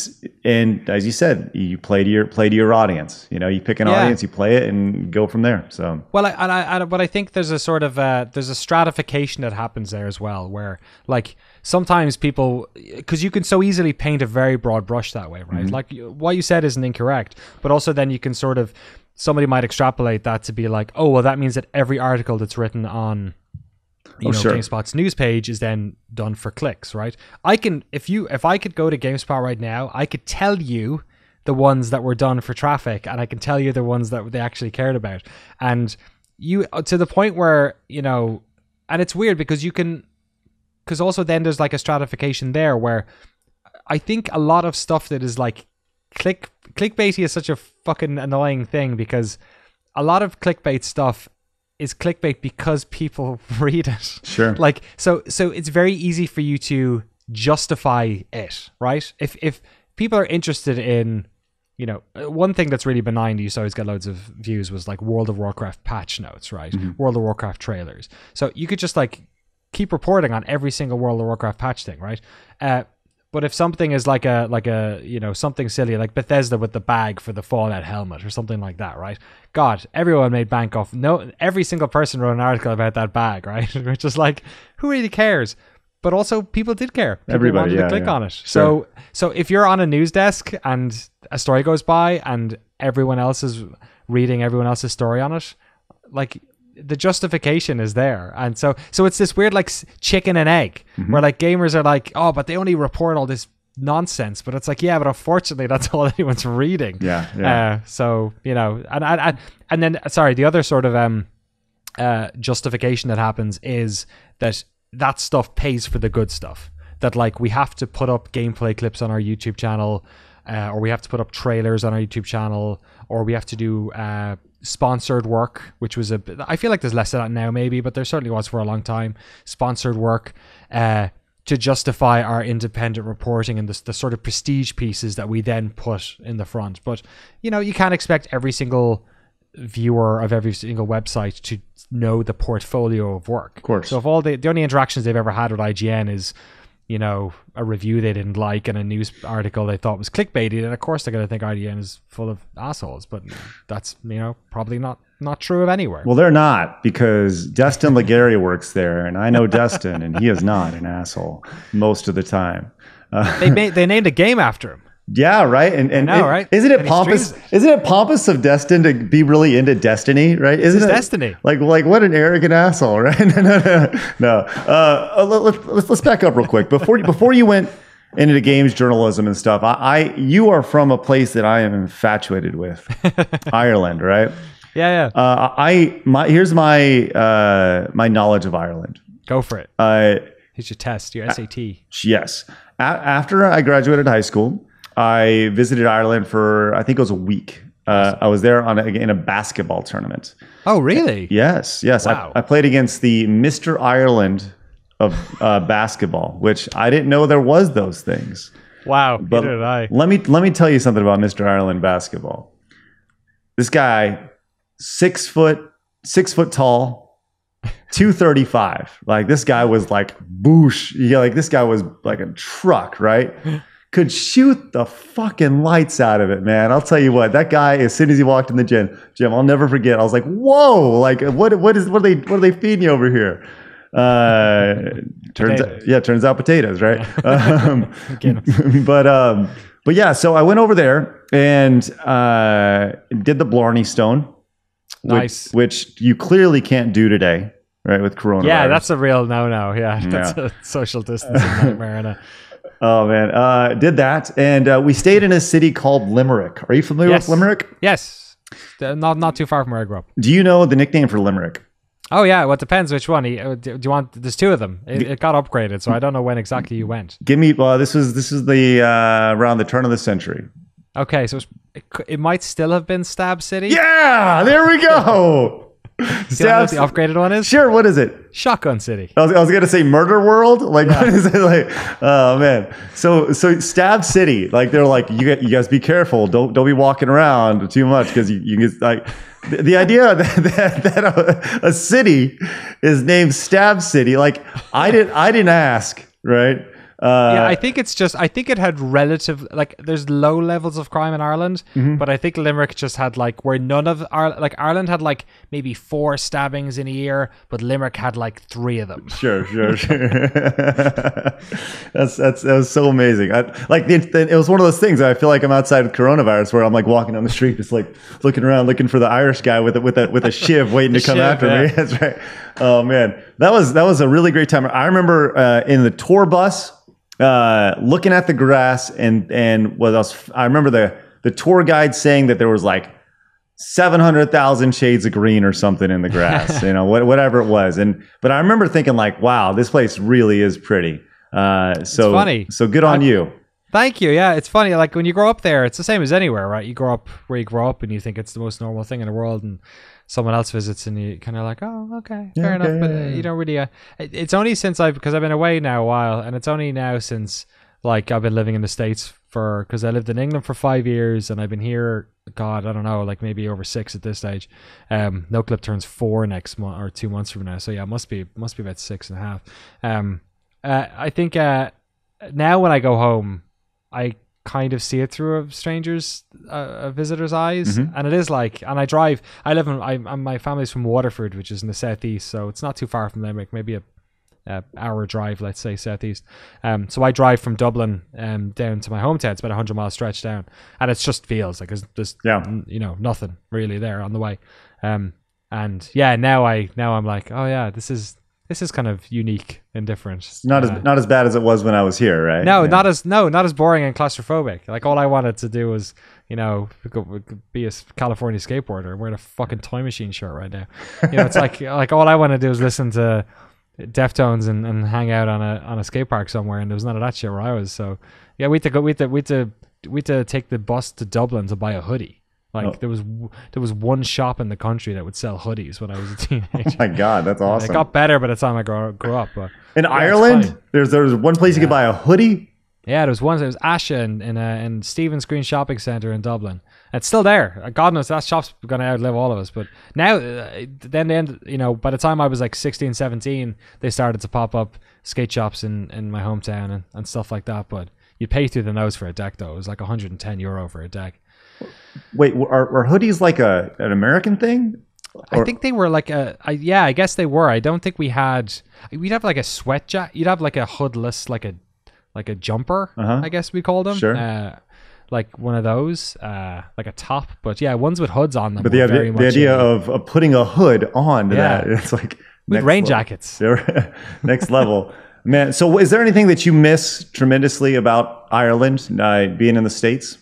as you said, you play to your audience. You pick an audience, you play it, and go from there. So but I think there's a sort of there's a stratification that happens there as well, where like sometimes people, because you can so easily paint a very broad brush that way, right? Like what you said isn't incorrect, but also then you can sort of, somebody might extrapolate that to be like, oh well, that means that every article that's written on GameSpot's news page is then done for clicks, right? If I could go to GameSpot right now, I could tell you the ones that were done for traffic, and I can tell you the ones that they actually cared about. And you, to the point where, and it's weird because because also then there's like a stratification there where I think a lot of stuff that is like clickbaity is such a fucking annoying thing, because a lot of clickbait stuff is clickbait because people read it. Sure. Like, so it's very easy for you to justify it, right? If people are interested in, one thing that's really benign, you always get loads of views, was like World of Warcraft patch notes, right? World of Warcraft trailers. So you could just like keep reporting on every single World of Warcraft patch thing, right? But if something is like a something silly like Bethesda with the bag for the Fallout helmet or something like that, right? God, everyone made bank off. Every single person wrote an article about that bag, right? Which is like, who really cares? but also people did care. People Everybody wanted to click on it. So if you're on a news desk and a story goes by and everyone else is reading everyone else's story on it, like the justification is there. And so it's this weird like chicken and egg where like gamers are like, oh, but they only report all this nonsense, but it's like, yeah, but unfortunately that's all anyone's reading. So you know, and then sorry, the other sort of justification that happens is that stuff pays for the good stuff, that like we have to put up gameplay clips on our YouTube channel, or we have to put up trailers on our YouTube channel, or we have to do sponsored work, which was I feel like there's less of that now maybe, but there certainly was for a long time, sponsored work to justify our independent reporting and the sort of prestige pieces that we then put in the front. But you know, you can't expect every single viewer of every single website to know the portfolio of work. Of course. So if all the only interactions they've ever had with IGN is, you know, a review they didn't like and a news article they thought was clickbaity, then of course they're going to think IGN is full of assholes. But that's, you know, probably not true of anywhere. Well, they're not, because Destin Legary works there, and I know Destin, and he is not an asshole most of the time. They named a game after him. Yeah, right. And right? Isn't it pompous? Isn't it pompous of Destin to be really into Destiny, right? Isn't it Destiny? Like what an arrogant asshole, right? No. Let's back up real quick before you went into games journalism and stuff. You are from a place that I am infatuated with, Ireland, right? Yeah. Here's my knowledge of Ireland. Go for it. Here's your test, your SAT. Yes. After I graduated high school, I visited Ireland for, I think it was a week. I was there in a basketball tournament. Oh, really? Yes. Wow. I played against the Mr. Ireland of basketball, which I didn't know there was those things. Wow, but neither did I. Let me tell you something about Mr. Ireland basketball. This guy, 6 foot tall, 235. Like, this guy was like boosh. Yeah, like this guy was like a truck, right? Could shoot the fucking lights out of it, man. I'll tell you what, that guy, as soon as he walked in the gym, I'll never forget. I was like, whoa, like what are they feeding you over here? Turns out potatoes, right? But yeah, so I went over there and did the Blarney Stone. Nice. Which you clearly can't do today, right, with coronavirus. Yeah, that's a real no-no. Yeah, that's a social distancing nightmare. Oh, man. Did that. And we stayed in a city called Limerick. Are you familiar with Limerick? Yes. Not too far from where I grew up. Do you know the nickname for Limerick? Oh, yeah. Well, it depends which one. Do you want? There's two of them. It got upgraded, so I don't know when exactly you went. Give me. This is the around the turn of the century. Okay, so it might still have been Stab City. Yeah, there we go. Stab City. The upgraded one is? Sure. What is it? Shotgun City. I was gonna say Murder World. Like, what is it? Like, oh man. So Stab City. Like, they're like, you guys be careful. Don't be walking around too much, because you get like. The idea that a city is named Stab City, like I didn't ask, right? I think it had relative, like, there's low levels of crime in Ireland, but I think Limerick just had like where none of Ireland had like maybe 4 stabbings in a year, but Limerick had like 3 of them. Sure. That was so amazing. It was one of those things. I feel like I'm outside of coronavirus, where I'm like walking down the street, just like looking around, looking for the Irish guy with a shiv waiting to come after me. That's right. Oh man, that was a really great time. I remember in the tour bus. Looking at the grass and what else? I remember the tour guide saying that there was like 700,000 shades of green or something in the grass, whatever it was. But I remember thinking like, wow, this place really is pretty. It's funny. So good on you. Thank you. Yeah, it's funny. Like, when you grow up there, it's the same as anywhere, right? You grow up where you grow up and you think it's the most normal thing in the world, and someone else visits and you kind of like, oh, okay, fair enough. But you don't really, it's only since because I've been away now a while, and it's only now since like I've been living in the States because I lived in England for 5 years and I've been here, God, I don't know, like maybe over 6 at this stage. NoClip turns 4 next month or 2 months from now. So yeah, it must be about 6.5. I think now when I go home, I kind of see it through a visitor's eyes, and it is like, and I drive. My family's from Waterford, which is in the southeast, so it's not too far from Limerick, maybe a hour drive, let's say, southeast. So I drive from Dublin down to my hometown. It's about 100 mile stretch down, and it just feels like there's nothing really there on the way. And yeah, now I'm like, oh yeah, this is kind of unique and different. It's not as bad as it was when I was here, right? No, not as boring and claustrophobic. Like all I wanted to do was, be a California skateboarder and wear a fucking Toy Machine shirt right now. It's like all I want to do is listen to Deftones and hang out on a skate park somewhere, and there was none of that shit where I was. So yeah, we had to take the bus to Dublin to buy a hoodie. There was one shop in the country that would sell hoodies when I was a teenager. Oh my God, that's awesome. It got better by the time I grew up. But in Ireland, there was one place you could buy a hoodie. Yeah, there was one. It was Asha in Stephen's Green Shopping Centre in Dublin. It's still there. God knows that shop's going to outlive all of us. But now, by the time I was like 16, 17, they started to pop up skate shops in my hometown and stuff like that. But you pay through the nose for a deck, though. It was like €110 for a deck. Wait, are hoodies like an American thing? I think they were like I guess they were. I don't think we'd have like a sweat jacket. You'd have like a hoodless, like a jumper, I guess we called them. Sure. Like one of those, like a top. But yeah, ones with hoods on them. But the idea of putting a hood on that, it's like with rain jackets. Next level. Man, so is there anything that you miss tremendously about Ireland, being in the States?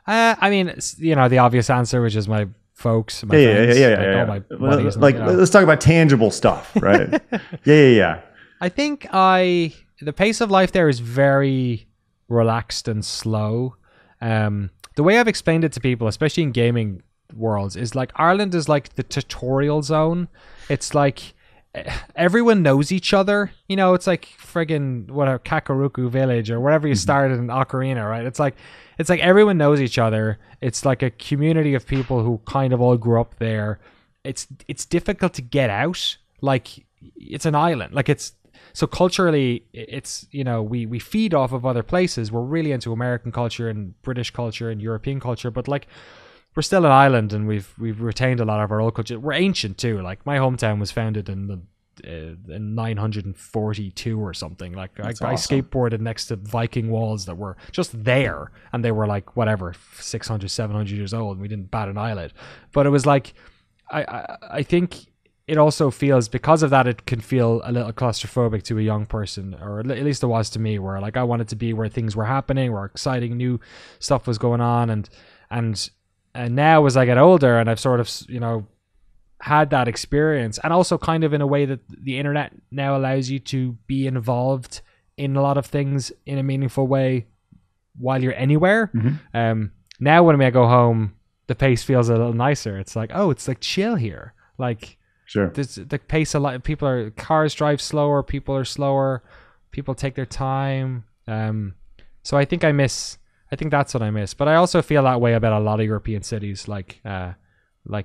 I mean, the obvious answer, which is my folks, my friends, all my buddies, let's talk about tangible stuff, right? yeah. I think the pace of life there is very relaxed and slow. The way I've explained it to people, especially in gaming worlds, is like Ireland is like the tutorial zone. It's like everyone knows each other. It's like friggin' Kakaruku village or wherever you started in Ocarina, right? It's like everyone knows each other. It's like a community of people who kind of all grew up there. It's difficult to get out. Like it's an island. Like so culturally, it's we feed off of other places. We're really into American culture and British culture and European culture, but like we're still an island, and we've retained a lot of our old culture. We're ancient too. Like my hometown was founded in 942 or something. Like I skateboarded next to Viking walls that were just there, and they were like whatever 600, 700 years old, and we didn't bat an eyelid. But it was like I think it also feels, because of that, it can feel a little claustrophobic to a young person, or at least it was to me, where like I wanted to be where things were happening, where exciting new stuff was going on, and now as I get older and I've sort of had that experience, and also kind of in a way that the internet now allows you to be involved in a lot of things in a meaningful way while you're anywhere. Now when I go home, the pace feels a little nicer. It's like, oh, it's like chill here. Like sure, the pace a lot. Cars drive slower. People are slower. People take their time. So I think that's what I miss. But I also feel that way about a lot of European cities. Like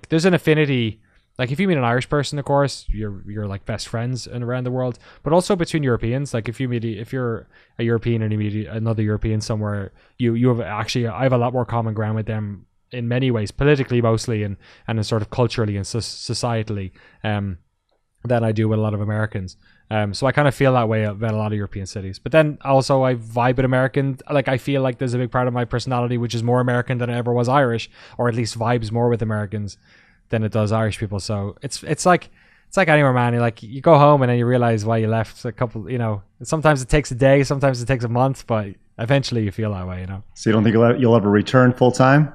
there's an affinity. Like if you meet an Irish person, of course, you're like best friends and around the world. But also between Europeans, like if you're a European and you meet another European somewhere, you have I have a lot more common ground with them in many ways, politically mostly, and in sort of culturally and societally, than I do with a lot of Americans. So I kind of feel that way about a lot of European cities. But then also I vibe with American. Like I feel like there's a big part of my personality which is more American than it ever was Irish, or at least vibes more with Americans than it does Irish people. So it's like anywhere, man. You go home and then you realize why you left. A couple, sometimes it takes a day, sometimes it takes a month, but eventually you feel that way, So you don't think you'll ever return full time?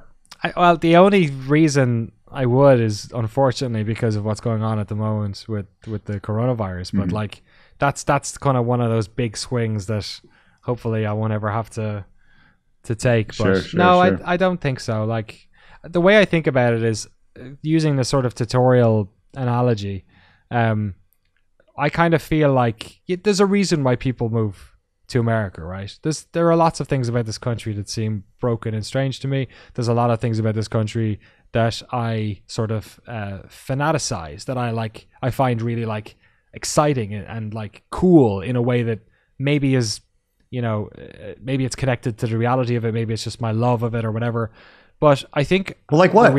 Well, the only reason I would is unfortunately because of what's going on at the moment with the coronavirus. But like that's kind of one of those big swings that hopefully I won't ever have to take. But sure. I don't think so. Like the way I think about it is using the sort of tutorial analogy. I kind of feel like there's a reason why people move to America, right? There are lots of things about this country that seem broken and strange to me. There's a lot of things about this country that I sort of fanaticize, that I find really like exciting and like cool in a way that maybe is, maybe it's connected to the reality of it, maybe it's just my love of it or whatever. But I think like what?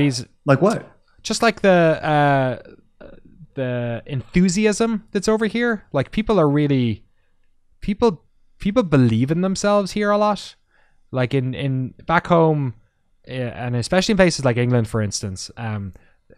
Like what? Just like the the enthusiasm that's over here. Like people are really people believe in themselves here a lot. Like in back home, and especially in places like England, for instance,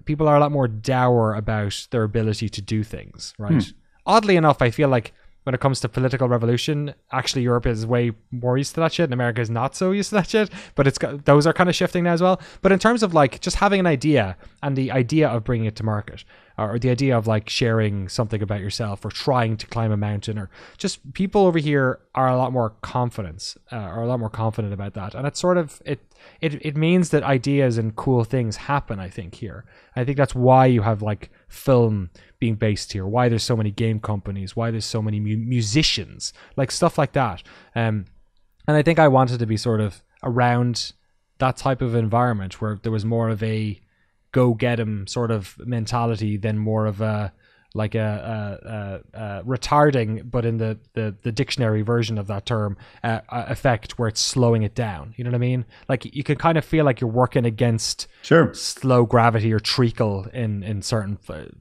people are a lot more dour about their ability to do things, right? Oddly enough, I feel like when it comes to political revolution, actually Europe is way more used to that shit and America is not so used to that shit, but those are kind of shifting now as well. But in terms of like just having an idea and the idea of bringing it to market, or the idea of like sharing something about yourself or trying to climb a mountain, or just people over here are a lot more confident about that. And it's sort of, it means that ideas and cool things happen, I think, here. I think that's why you have like film being based here, why there's so many game companies, why there's so many musicians, like stuff like that. And I think I wanted to be sort of around that type of environment where there was more of a go get 'em sort of mentality than more of a like a retarding, but in the dictionary version of that term, effect where it's slowing it down. You know what I mean? Like you can kind of feel like you're working against slow gravity or treacle in certain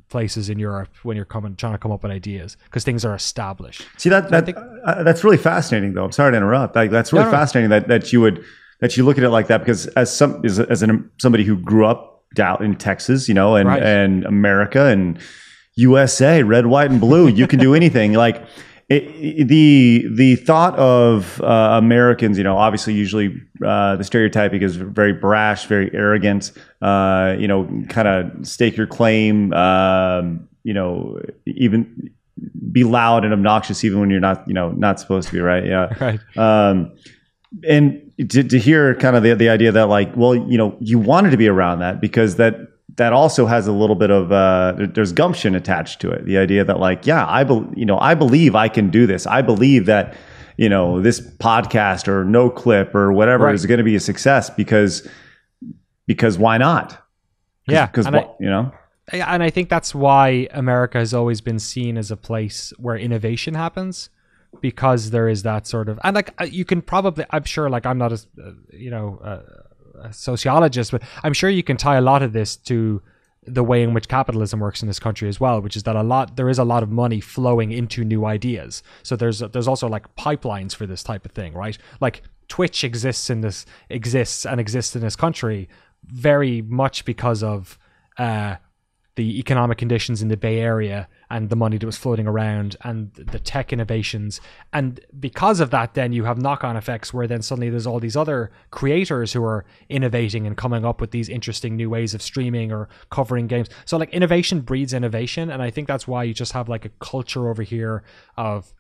places in Europe when you're trying to come up with ideas because things are established. See that's really fascinating, though. I'm sorry to interrupt. Like that's really fascinating that you look at it like that, because as somebody who grew up out in Texas, you know, and America and USA, red, white, and blue. You can do anything. Like the thought of Americans, you know, obviously usually the stereotyping is very brash, very arrogant. You know, kind of stake your claim. You know, even be loud and obnoxious even when you're not supposed to be. Right? Yeah. Right. And to hear kind of the idea that like, well, you know, you wanted to be around that because that also has a little bit of there's gumption attached to it. The idea that like, yeah, I believe I can do this. I believe that, you know, this podcast or NoClip or whatever is going to be a success because why not? Because you know. And I think that's why America has always been seen as a place where innovation happens, because there is that sort of, and like you can probably, I'm sure, like I'm not a sociologist, but I'm sure you can tie a lot of this to the way in which capitalism works in this country as well, which is that there is a lot of money flowing into new ideas. So there's also like pipelines for this type of thing, right? Like Twitch exists in this country very much because of the economic conditions in the Bay Area and the money that was floating around and the tech innovations. And because of that, then you have knock-on effects where then suddenly there's all these other creators who are innovating and coming up with these interesting new ways of streaming or covering games. So like innovation breeds innovation. And I think that's why you just have like a culture over here of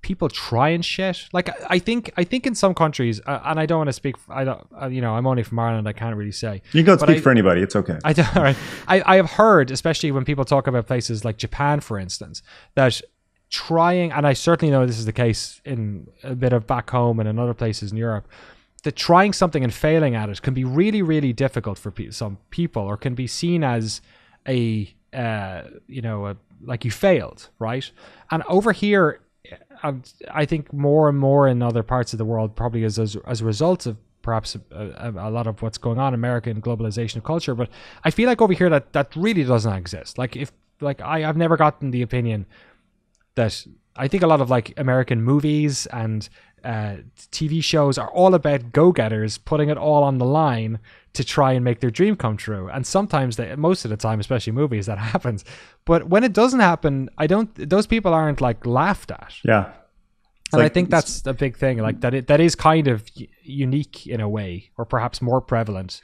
people trying shit. Like I think in some countries, and I don't want to speak. I'm only from Ireland. I can't really say. You can speak for anybody. It's okay. I have heard, especially when people talk about places like Japan, for instance, that trying, and I certainly know this is the case in a bit of back home and in other places in Europe, that trying something and failing at it can be really, really difficult for some people, or can be seen as like you failed, right? And over here, I think more and more in other parts of the world, probably as a result of perhaps a lot of what's going on in America and globalization of culture. But I feel like over here that really doesn't exist. I've never gotten the opinion that I think a lot of like American movies and TV shows are all about go-getters putting it all on the line to try and make their dream come true. And sometimes most of the time, especially movies, that happens. But when it doesn't happen, those people aren't like laughed at. Yeah. And I think that's a big thing, like that is kind of unique in a way, or perhaps more prevalent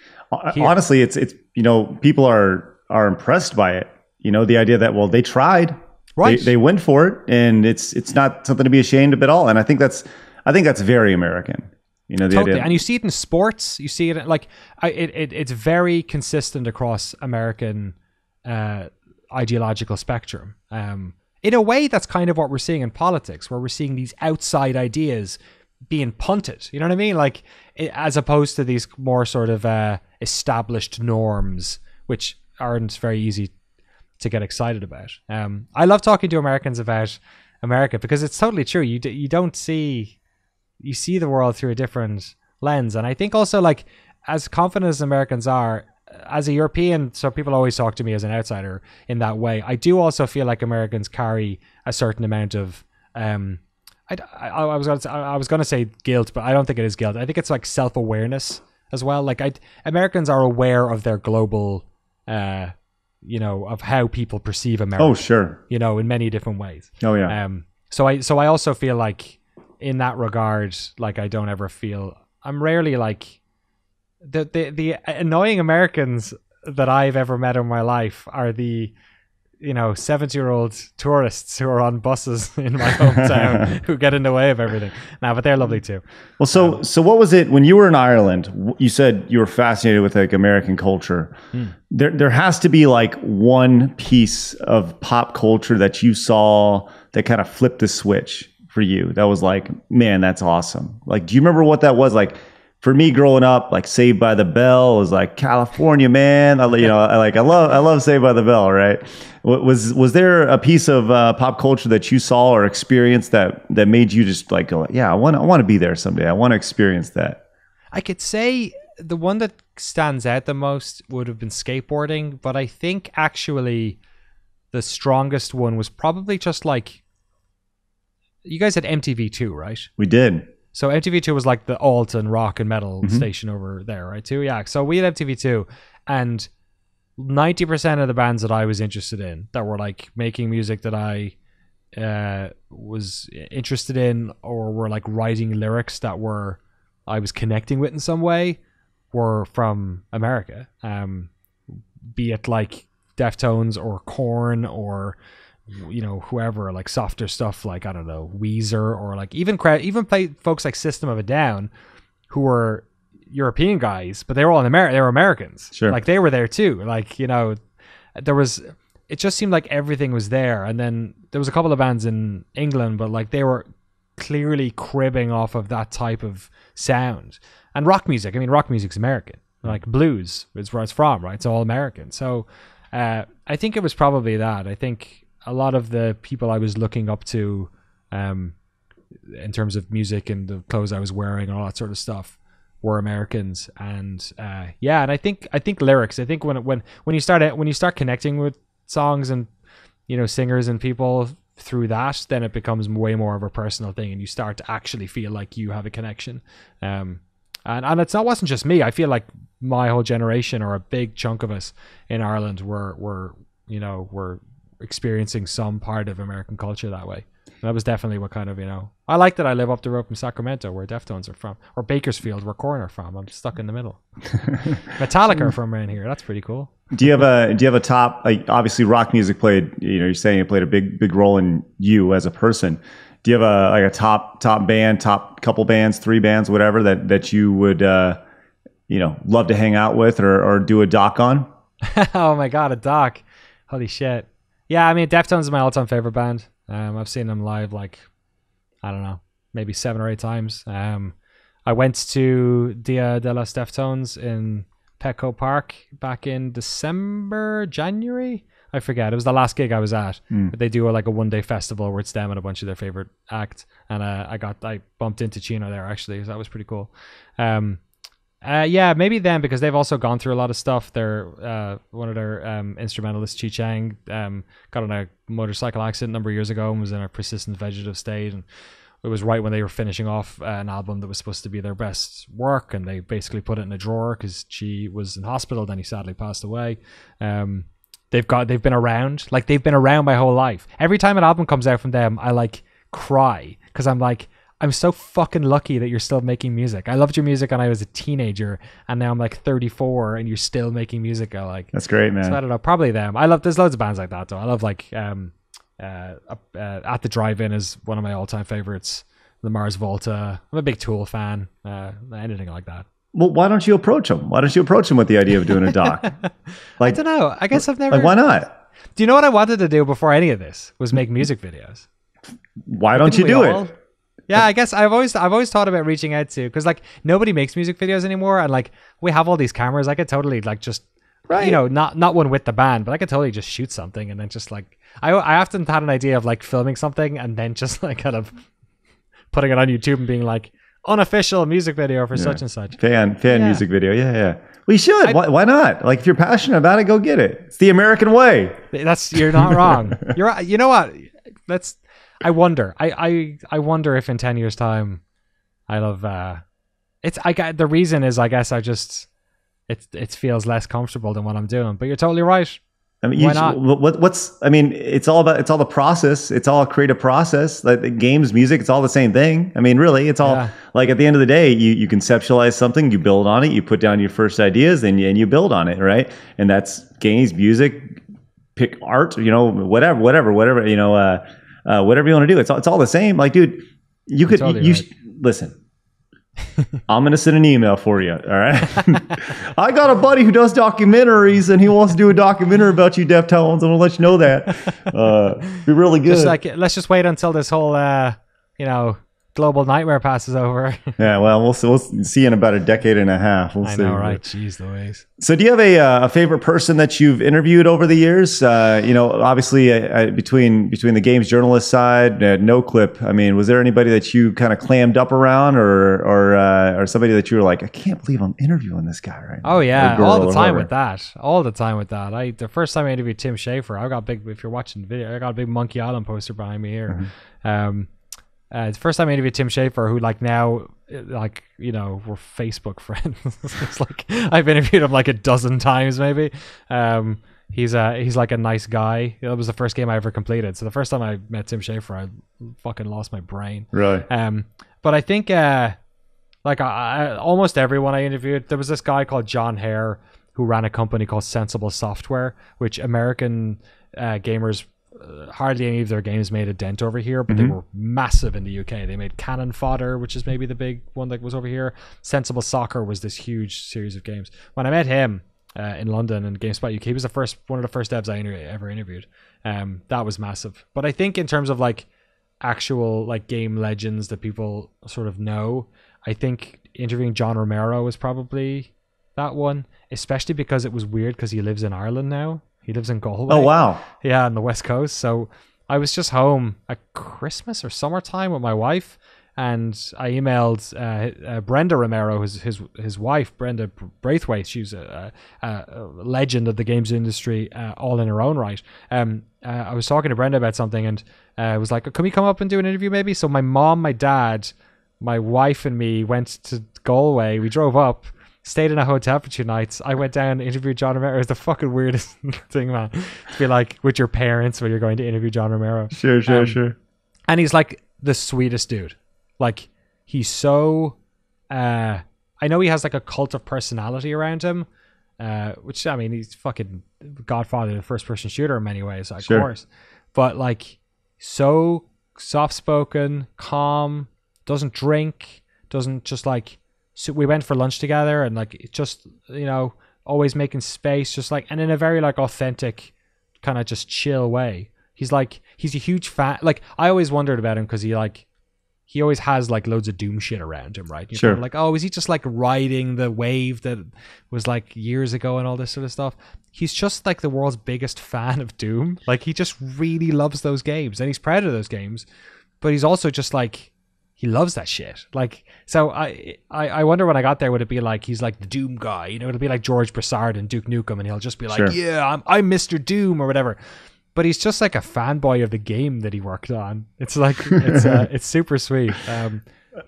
here. Honestly, it's you know, people are impressed by it. You know, the idea that, well, they tried, right? They went for it, and it's not something to be ashamed of at all. And I think that's very American. You know, the idea. And you see it in sports. You see it like it's very consistent across American ideological spectrum. In a way, that's kind of what we're seeing in politics, where we're seeing these outside ideas being punted. You know what I mean? Like, as opposed to these more sort of established norms, which aren't very easy to get excited about. I love talking to Americans about America because it's totally true. You see the world through a different lens. And I think also, like, as confident as Americans are, as a European, so people always talk to me as an outsider in that way. I do also feel like Americans carry a certain amount of I was gonna say guilt, but I don't think it is guilt. I think it's like self-awareness as well. Like Americans are aware of their global, of how people perceive America. Oh, sure. In many different ways. Oh, yeah. So I also feel like in that regard, like I don't ever feel, I'm rarely like the annoying Americans that I've ever met in my life are the 70-year-old tourists who are on buses in my hometown who get in the way of everything. But they're lovely too. Well, so what was it when you were in Ireland? You said you were fascinated with like American culture. There has to be like one piece of pop culture that you saw that kind of flipped the switch for you. That was like, man, that's awesome. Like, do you remember what that was? Like, for me growing up, like Saved by the Bell was like California, man. I love Saved by the Bell, right? Was there a piece of pop culture that you saw or experienced that made you just like go, yeah, I want to be there someday. I want to experience that. I could say the one that stands out the most would have been skateboarding, but I think actually the strongest one was probably just like, you guys had MTV2, right? We did. So MTV2 was like the alt and rock and metal station over there, right? Too, yeah. So we had MTV2, and 90% of the bands that I was interested in that were like making music that I was interested in, or were like writing lyrics that I was connecting with in some way, were from America. Be it like Deftones or Korn or whoever, like softer stuff like, I don't know, Weezer, or like even play folks like System of a Down, who were European guys, but they were all they were Americans. Sure. Like they were there too. Like, it just seemed like everything was there. And then there was a couple of bands in England, but like they were clearly cribbing off of that type of sound. And rock music's American. Like blues is where it's from, right? It's all American. So I think it was probably that. I think a lot of the people I was looking up to in terms of music and the clothes I was wearing and all that sort of stuff were Americans. And and I think lyrics, I think when you start connecting with songs and singers and people through that, then it becomes way more of a personal thing, and you start to actually feel like you have a connection. And wasn't just me. I feel like my whole generation, or a big chunk of us in Ireland, were experiencing some part of American culture that way. And that was definitely what kind of, I like that I live up the road from Sacramento, where Deftones are from, or Bakersfield, where Korn are from. I'm stuck in the middle. Metallica are from around here. That's pretty cool. Do you have a top, like, obviously rock music played, you're saying it played a big role in you as a person. Do you have a top band, top couple bands, 3 bands, whatever that you would, love to hang out with or do a doc on? Oh my God, a doc. Holy shit. Yeah, I mean, Deftones is my all-time favorite band. I've seen them live like, I don't know, maybe 7 or 8 times. I went to Dia de los Deftones in Petco Park back in January. I forget. It was the last gig I was at. But they do a one-day festival where it's them and a bunch of their favorite acts. And I bumped into Chino there actually. So that was pretty cool. Maybe them, because they've also gone through a lot of stuff. They're one of their instrumentalists, Chi Chang, got in a motorcycle accident a number of years ago and was in a persistent vegetative state, and it was right when they were finishing off an album that was supposed to be their best work, and they basically put it in a drawer because Chi was in hospital. Then he sadly passed away. They've been around my whole life. Every time an album comes out from them, I cry, because I'm so fucking lucky that you're still making music. I loved your music when I was a teenager, and now I'm 34 and you're still making music. That's great, man. So I don't know, probably them. There's loads of bands like that though. I love At the Drive-In is one of my all-time favorites. The Mars Volta. I'm a big Tool fan. Anything like that. Well, why don't you approach them? Why don't you approach them with the idea of doing a doc? I don't know. I guess I've never. Why not? Do you know what I wanted to do before any of this? Was make music videos. Why don't you do it? Yeah, I guess I've always thought about reaching out to, because nobody makes music videos anymore, and we have all these cameras. I could totally just, right, not one with the band, but I could totally just shoot something and then just I often had an idea of filming something and then just kind of putting it on YouTube and being unofficial music video for such and such. Fan music video. Yeah. We should. Why not? Like, if you're passionate about it, go get it. It's the American way. You're not wrong. You know what? I wonder. I wonder if in 10 years time I'll have the reason is, I guess, it feels less comfortable than what I'm doing. But you're totally right. I mean, why not? It's all the process. It's all a creative process. Like the games, music, it's all the same thing. I mean, really, it's all like, at the end of the day, you conceptualize something, you build on it, you put down your first ideas, and you build on it, right? And that's games, music, pick art, whatever, whatever you want to do. It's all the same. Like, dude, listen. I'm going to send an email for you. All right. I got a buddy who does documentaries and he wants to do a documentary about you, Deftones. I'm going to let you know that. Be really good. Let's just wait until this whole, global nightmare passes over. Yeah. Well, we'll see in about a decade and a half. We'll see. I know, right? Jeez Louise. So do you have a favorite person that you've interviewed over the years? Obviously between the games journalist side, NoClip, I mean, was there anybody that you kind of clammed up around or somebody that you were like, I can't believe I'm interviewing this guy right now? Oh yeah. All the time with that. The first time I interviewed Tim Schafer, if you're watching the video, I got a big Monkey Island poster behind me here. Mm-hmm. The first time I interviewed Tim Schafer, who now, we're Facebook friends. It's like I've interviewed him like a dozen times, maybe. He's like a nice guy. That was the first game I ever completed. So the first time I met Tim Schafer, I fucking lost my brain. Really? But I think almost everyone I interviewed, there was this guy called John Hare who ran a company called Sensible Software, which American gamers. Hardly any of their games made a dent over here, but they were massive in the UK. They made Cannon Fodder, which is maybe the big one that was over here. Sensible Soccer was this huge series of games. When I met him in London in GameSpot UK, he was one of the first devs I ever interviewed. That was massive. But I think in terms of actual game legends that people sort of know, I think interviewing John Romero was probably that one, especially because it was weird because he lives in Ireland now. He lives in Galway. Oh, wow. Yeah, on the West Coast. So I was just home at Christmas or summertime with my wife, and I emailed Brenda Romero, his wife, Brenda Braithwaite. She's a legend of the games industry, all in her own right. I was talking to Brenda about something, and I was like, can we come up and do an interview maybe? So my mom, my dad, my wife, and me went to Galway. We drove up. Stayed in a hotel for 2 nights. I went down and interviewed John Romero. It was the fucking weirdest thing, man. To be like with your parents when you're going to interview John Romero. Sure. And he's like the sweetest dude. Like, he's so... I know he has like a cult of personality around him, which, I mean, he's fucking Godfather of the first-person shooter in many ways, of course. But like, so soft-spoken, calm, doesn't drink, doesn't just like... So we went for lunch together and just, always making space, just and in a very authentic kind of just chill way. He's a huge fan. I always wondered about him because he always has loads of Doom shit around him, right? You're sure. Kind of is he just riding the wave that was years ago and all this sort of stuff? He's just the world's biggest fan of Doom. He just really loves those games and he's proud of those games, but he's also just he loves that shit. So I wonder when I got there, would it be he's the Doom guy? It'll be like George Broussard and Duke Nukem, and he'll just be sure. yeah, I'm Mr. Doom or whatever. But he's just a fanboy of the game that he worked on. It's it's super sweet.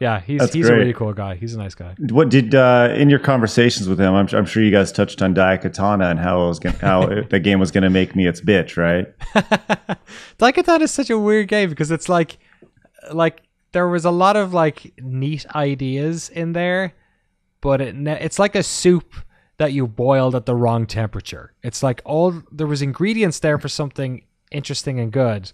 Yeah, he's a really cool guy. He's a nice guy. What did in your conversations with him? I'm sure you guys touched on Daikatana and how the game was gonna make me its bitch, right? Daikatana is such a weird game because it's like there was a lot of neat ideas in there, but it's like a soup that you boiled at the wrong temperature. It's there was ingredients there for something interesting and good,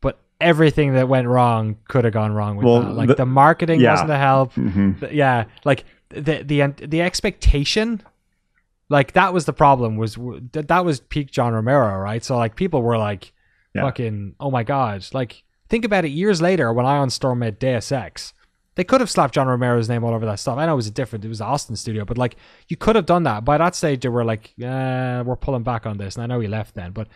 but everything that went wrang could have gone wrong with that. The marketing wasn't a help. Mm-hmm. The expectation, that was the problem. That was peak John Romero, right? So people were fucking, oh my god, think about it, years later when Ion Storm made Deus Ex, they could have slapped John Romero's name all over that stuff. I know it was Austin studio, but you could have done that. By that stage, they were we're pulling back on this. And I know he left then, but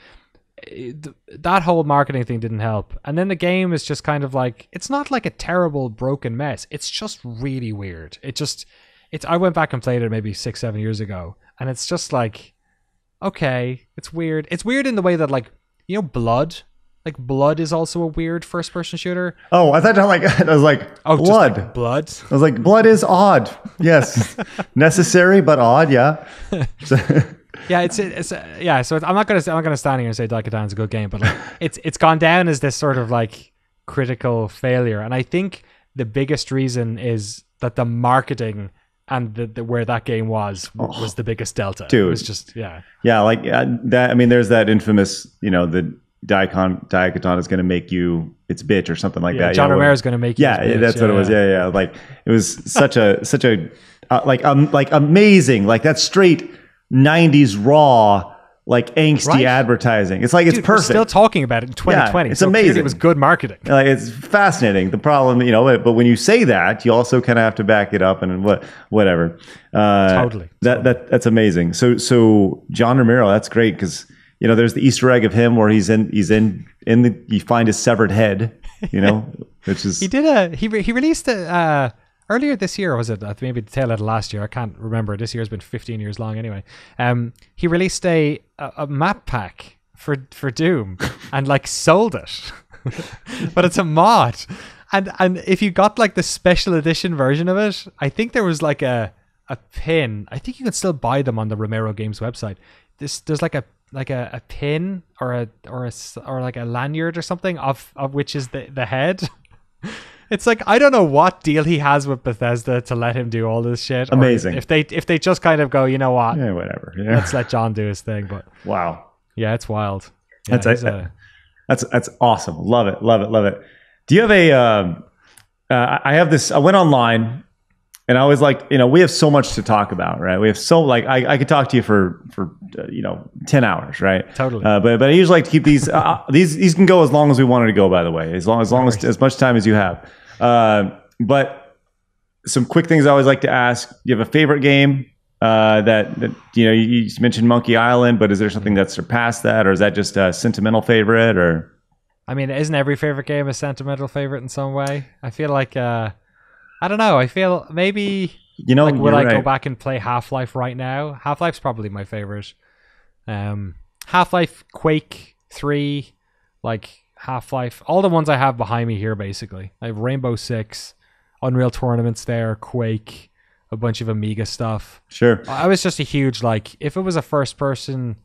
that whole marketing thing didn't help. And then the game is just kind of like, it's not like a terrible broken mess. It's just really weird. I went back and played it maybe 6-7 years ago, and it's just like, okay, it's weird. It's weird in the way that, like, you know, Blood. Like, Blood is also a weird first-person shooter. Oh, I thought I was like, oh, Blood. Just like Blood. I was like, Blood is odd. Yes, necessary but odd. Yeah. Yeah, So I'm not gonna stand here and say Daikotan's a good game, but like, it's gone down as this sort of like critical failure, and I think the biggest reason is that the marketing and the where that game was the biggest delta. Dude, it was just like that. I mean, there's that infamous, you know, the Daikotan is going to make you its bitch or something like that. John Romero is going to make you. Yeah, that's what it was. Yeah. Like, it was such a like amazing, like that straight 90s raw, like angsty advertising. It's like, it's perfect. We're still talking about it in 2020. Yeah, it's amazing. It was good marketing. Like, it's fascinating. The problem, you know, but when you say that, you also kind of have to back it up and whatever. Totally. That's amazing. So John Romero, that's great, because, you know, there's the Easter egg of him where you find his severed head, you know, which is he released a earlier this year, or was it maybe the tail end of last year? I can't remember. This year's been 15 years long anyway. He released a map pack for Doom and like sold it. But it's a mod. And if you got like the special edition version of it, I think there was like a pin. I think you can still buy them on the Romero Games website. There's like a pin or like a lanyard or something of which is the head. It's like, I don't know what deal he has with Bethesda to let him do all this shit. Amazing. If they just kind of go, you know what? Yeah, whatever. Yeah. Let's let John do his thing. But wow. Yeah, it's wild. Yeah, that's awesome. Love it. Do you have I have this, I went online, and I was like, you know, we have so much to talk about, right? We have I could talk to you for 10 hours, right? Totally. But I usually like to keep these, these can go as long as we wanted to go, by the way, as much time as you have. But some quick things I always like to ask: do you have a favorite game that you know? You mentioned Monkey Island, but is there something that surpassed that, or is that just a sentimental favorite? Or, I mean, isn't every favorite game a sentimental favorite in some way? I feel like I don't know. I feel maybe, you know, like, would I go back and play Half-Life right now? Half-Life's probably my favorite. Half-Life, Quake 3, like Half-Life, all the ones I have behind me here, basically. I have Rainbow Six, Unreal Tournaments there, Quake, a bunch of Amiga stuff. Sure. I was just a huge, like, if it was a first-person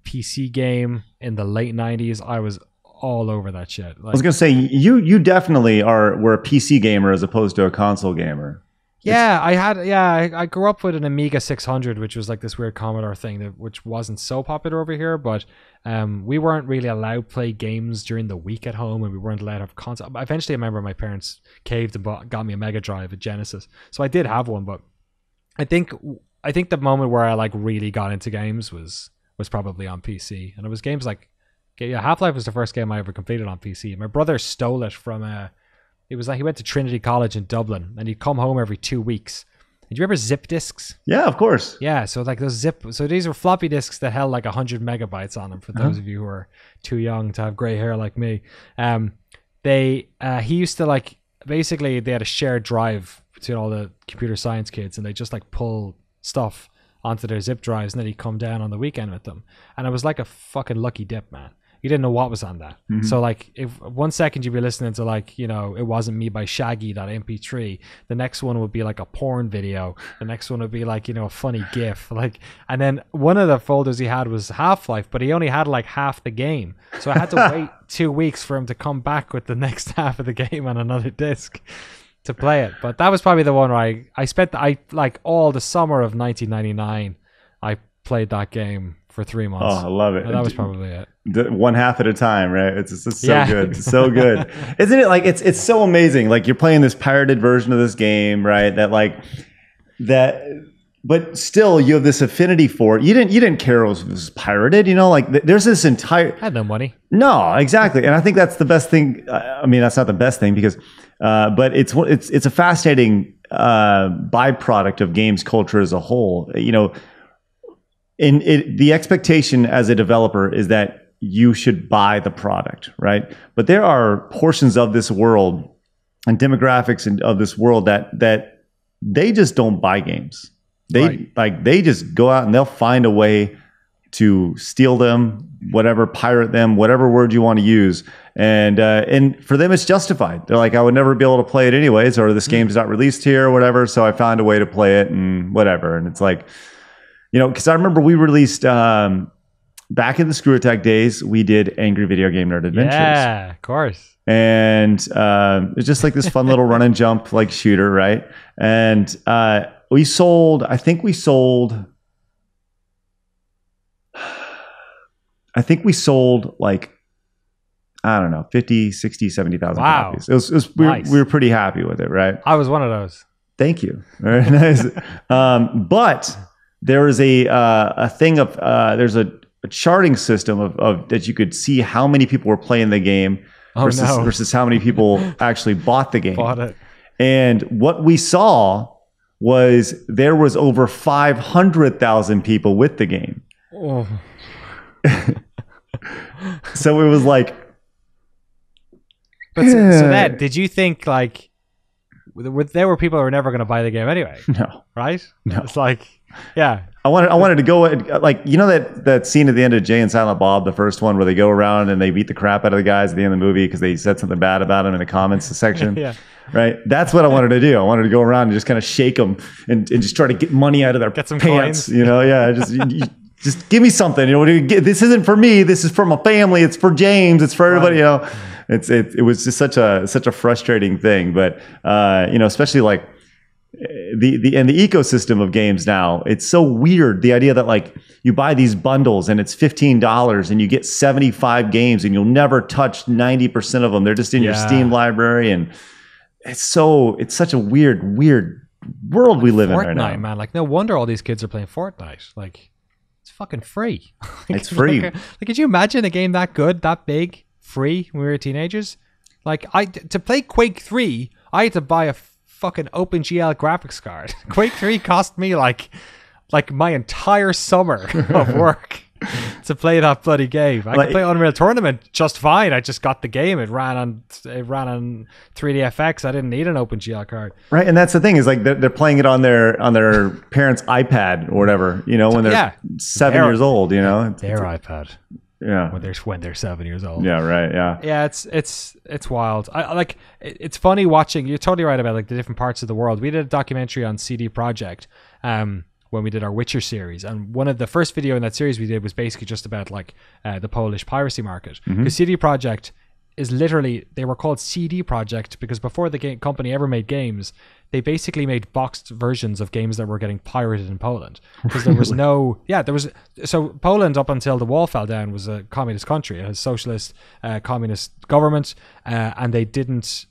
PC game in the late 90s, I was all over that shit. Like, I was gonna say, you definitely were a PC gamer as opposed to a console gamer. Yeah, I grew up with an Amiga 600, which was like this weird Commodore thing which wasn't so popular over here, but we weren't really allowed to play games during the week at home, and we weren't allowed to have console. Eventually, I remember my parents caved and got me a Mega Drive, a Genesis, so I did have one. But I think the moment where I like really got into games was probably on PC, and it was games like, Half-Life was the first game I ever completed on PC. My brother stole it from it was like he went to Trinity College in Dublin, and he'd come home every 2 weeks. Do you remember zip disks? Yeah, of course. Yeah, so like so these were floppy disks that held like 100 megabytes on them, for those of you who are too young to have gray hair like me. He used to, like, basically they had a shared drive between all the computer science kids, and they just like pull stuff onto their zip drives, and then he'd come down on the weekend with them. And it was like a fucking lucky dip, man. You didn't know what was on that. Mm-hmm. So like, if 1 second you'd be listening to, like, you know, It Wasn't Me by Shaggy, that MP3, the next one would be like a porn video, the next one would be like, you know, a funny GIF, like, and then one of the folders he had was Half-Life, but he only had like half the game, so I had to wait 2 weeks for him to come back with the next half of the game on another disc to play it. But that was probably the one where I spent like all the summer of 1999 I played that game for 3 months. Oh, I love it. And that was probably it. One half at a time, right? It's so good. It's so good. Isn't it? Like, it's so amazing. Like, you're playing this pirated version of this game, right? But still you have this affinity for it. You didn't care it was pirated, you know, like there's this entire, I had no money. No, exactly. And I think that's the best thing. I mean, that's not the best thing because, but it's a fascinating byproduct of games culture as a whole, you know. The expectation as a developer is that you should buy the product, right? But there are portions of this world and demographics of this world that they just don't buy games. They just go out and they'll find a way to steal them, whatever, pirate them, whatever word you want to use. And for them, it's justified. They're like, I would never be able to play it anyways, or this game's not released here or whatever. So I found a way to play it and whatever. And it's like, because I remember we released, back in the Screw Attack days, we did Angry Video Game Nerd Adventures. Yeah, of course. And it's just like this fun little run and jump like shooter, right? And we sold like, I don't know, 50, 60, 70,000 copies. Nice. We were pretty happy with it, right? I was one of those. Thank you. Very nice. But there is a thing of, there's a charting system of that you could see how many people were playing the game versus how many people actually bought the game. Bought it. And what we saw was there was over 500,000 people with the game. Oh. So it was like, but so then, did you think like there were people who were never going to buy the game anyway? No, right? No, it's like, yeah. I wanted to go like, that scene at the end of Jay and Silent Bob, the first one, where they go around and they beat the crap out of the guys at the end of the movie because they said something bad about them in the comments section. Yeah. Right. That's what I wanted to do. I wanted to go around and just kind of shake them and just try to get money out of their pants. Coins. Yeah. Just give me something. This isn't for me. This is for my family. It's for James. It's for everybody. Right. It was just such a frustrating thing. But especially like the ecosystem of games now, it's so weird. The idea that like you buy these bundles and it's $15 and you get 75 games and you'll never touch 90% of them. They're just in your Steam library, and it's such a weird world we live in right now. Fortnite, man. Like, no wonder all these kids are playing Fortnite. Like, it's fucking free. It's free. Like, could you imagine a game that good, that big, free when we were teenagers? Like, to play Quake 3, I had to buy a fucking OpenGL graphics card. Quake 3 cost me like my entire summer of work to play that bloody game. I could play Unreal Tournament just fine. I just got the game. It ran on 3DFX. I didn't need an OpenGL card. Right, and that's the thing is like they're playing it on their parents' iPad or whatever. When they're 7 years old. Their iPad. Yeah, when they're 7 years old. Yeah, right. Yeah, yeah. It's wild. I like. It's funny watching. You're totally right about like the different parts of the world. We did a documentary on CD Projekt when we did our Witcher series, and one of the first video in that series we did was basically just about like the Polish piracy market. Because CD Projekt is literally, they were called CD Projekt because before the game company ever made games, they basically made boxed versions of games that were getting pirated in Poland. Because there was so Poland up until the wall fell down was a communist country. It has socialist communist government, and they didn't,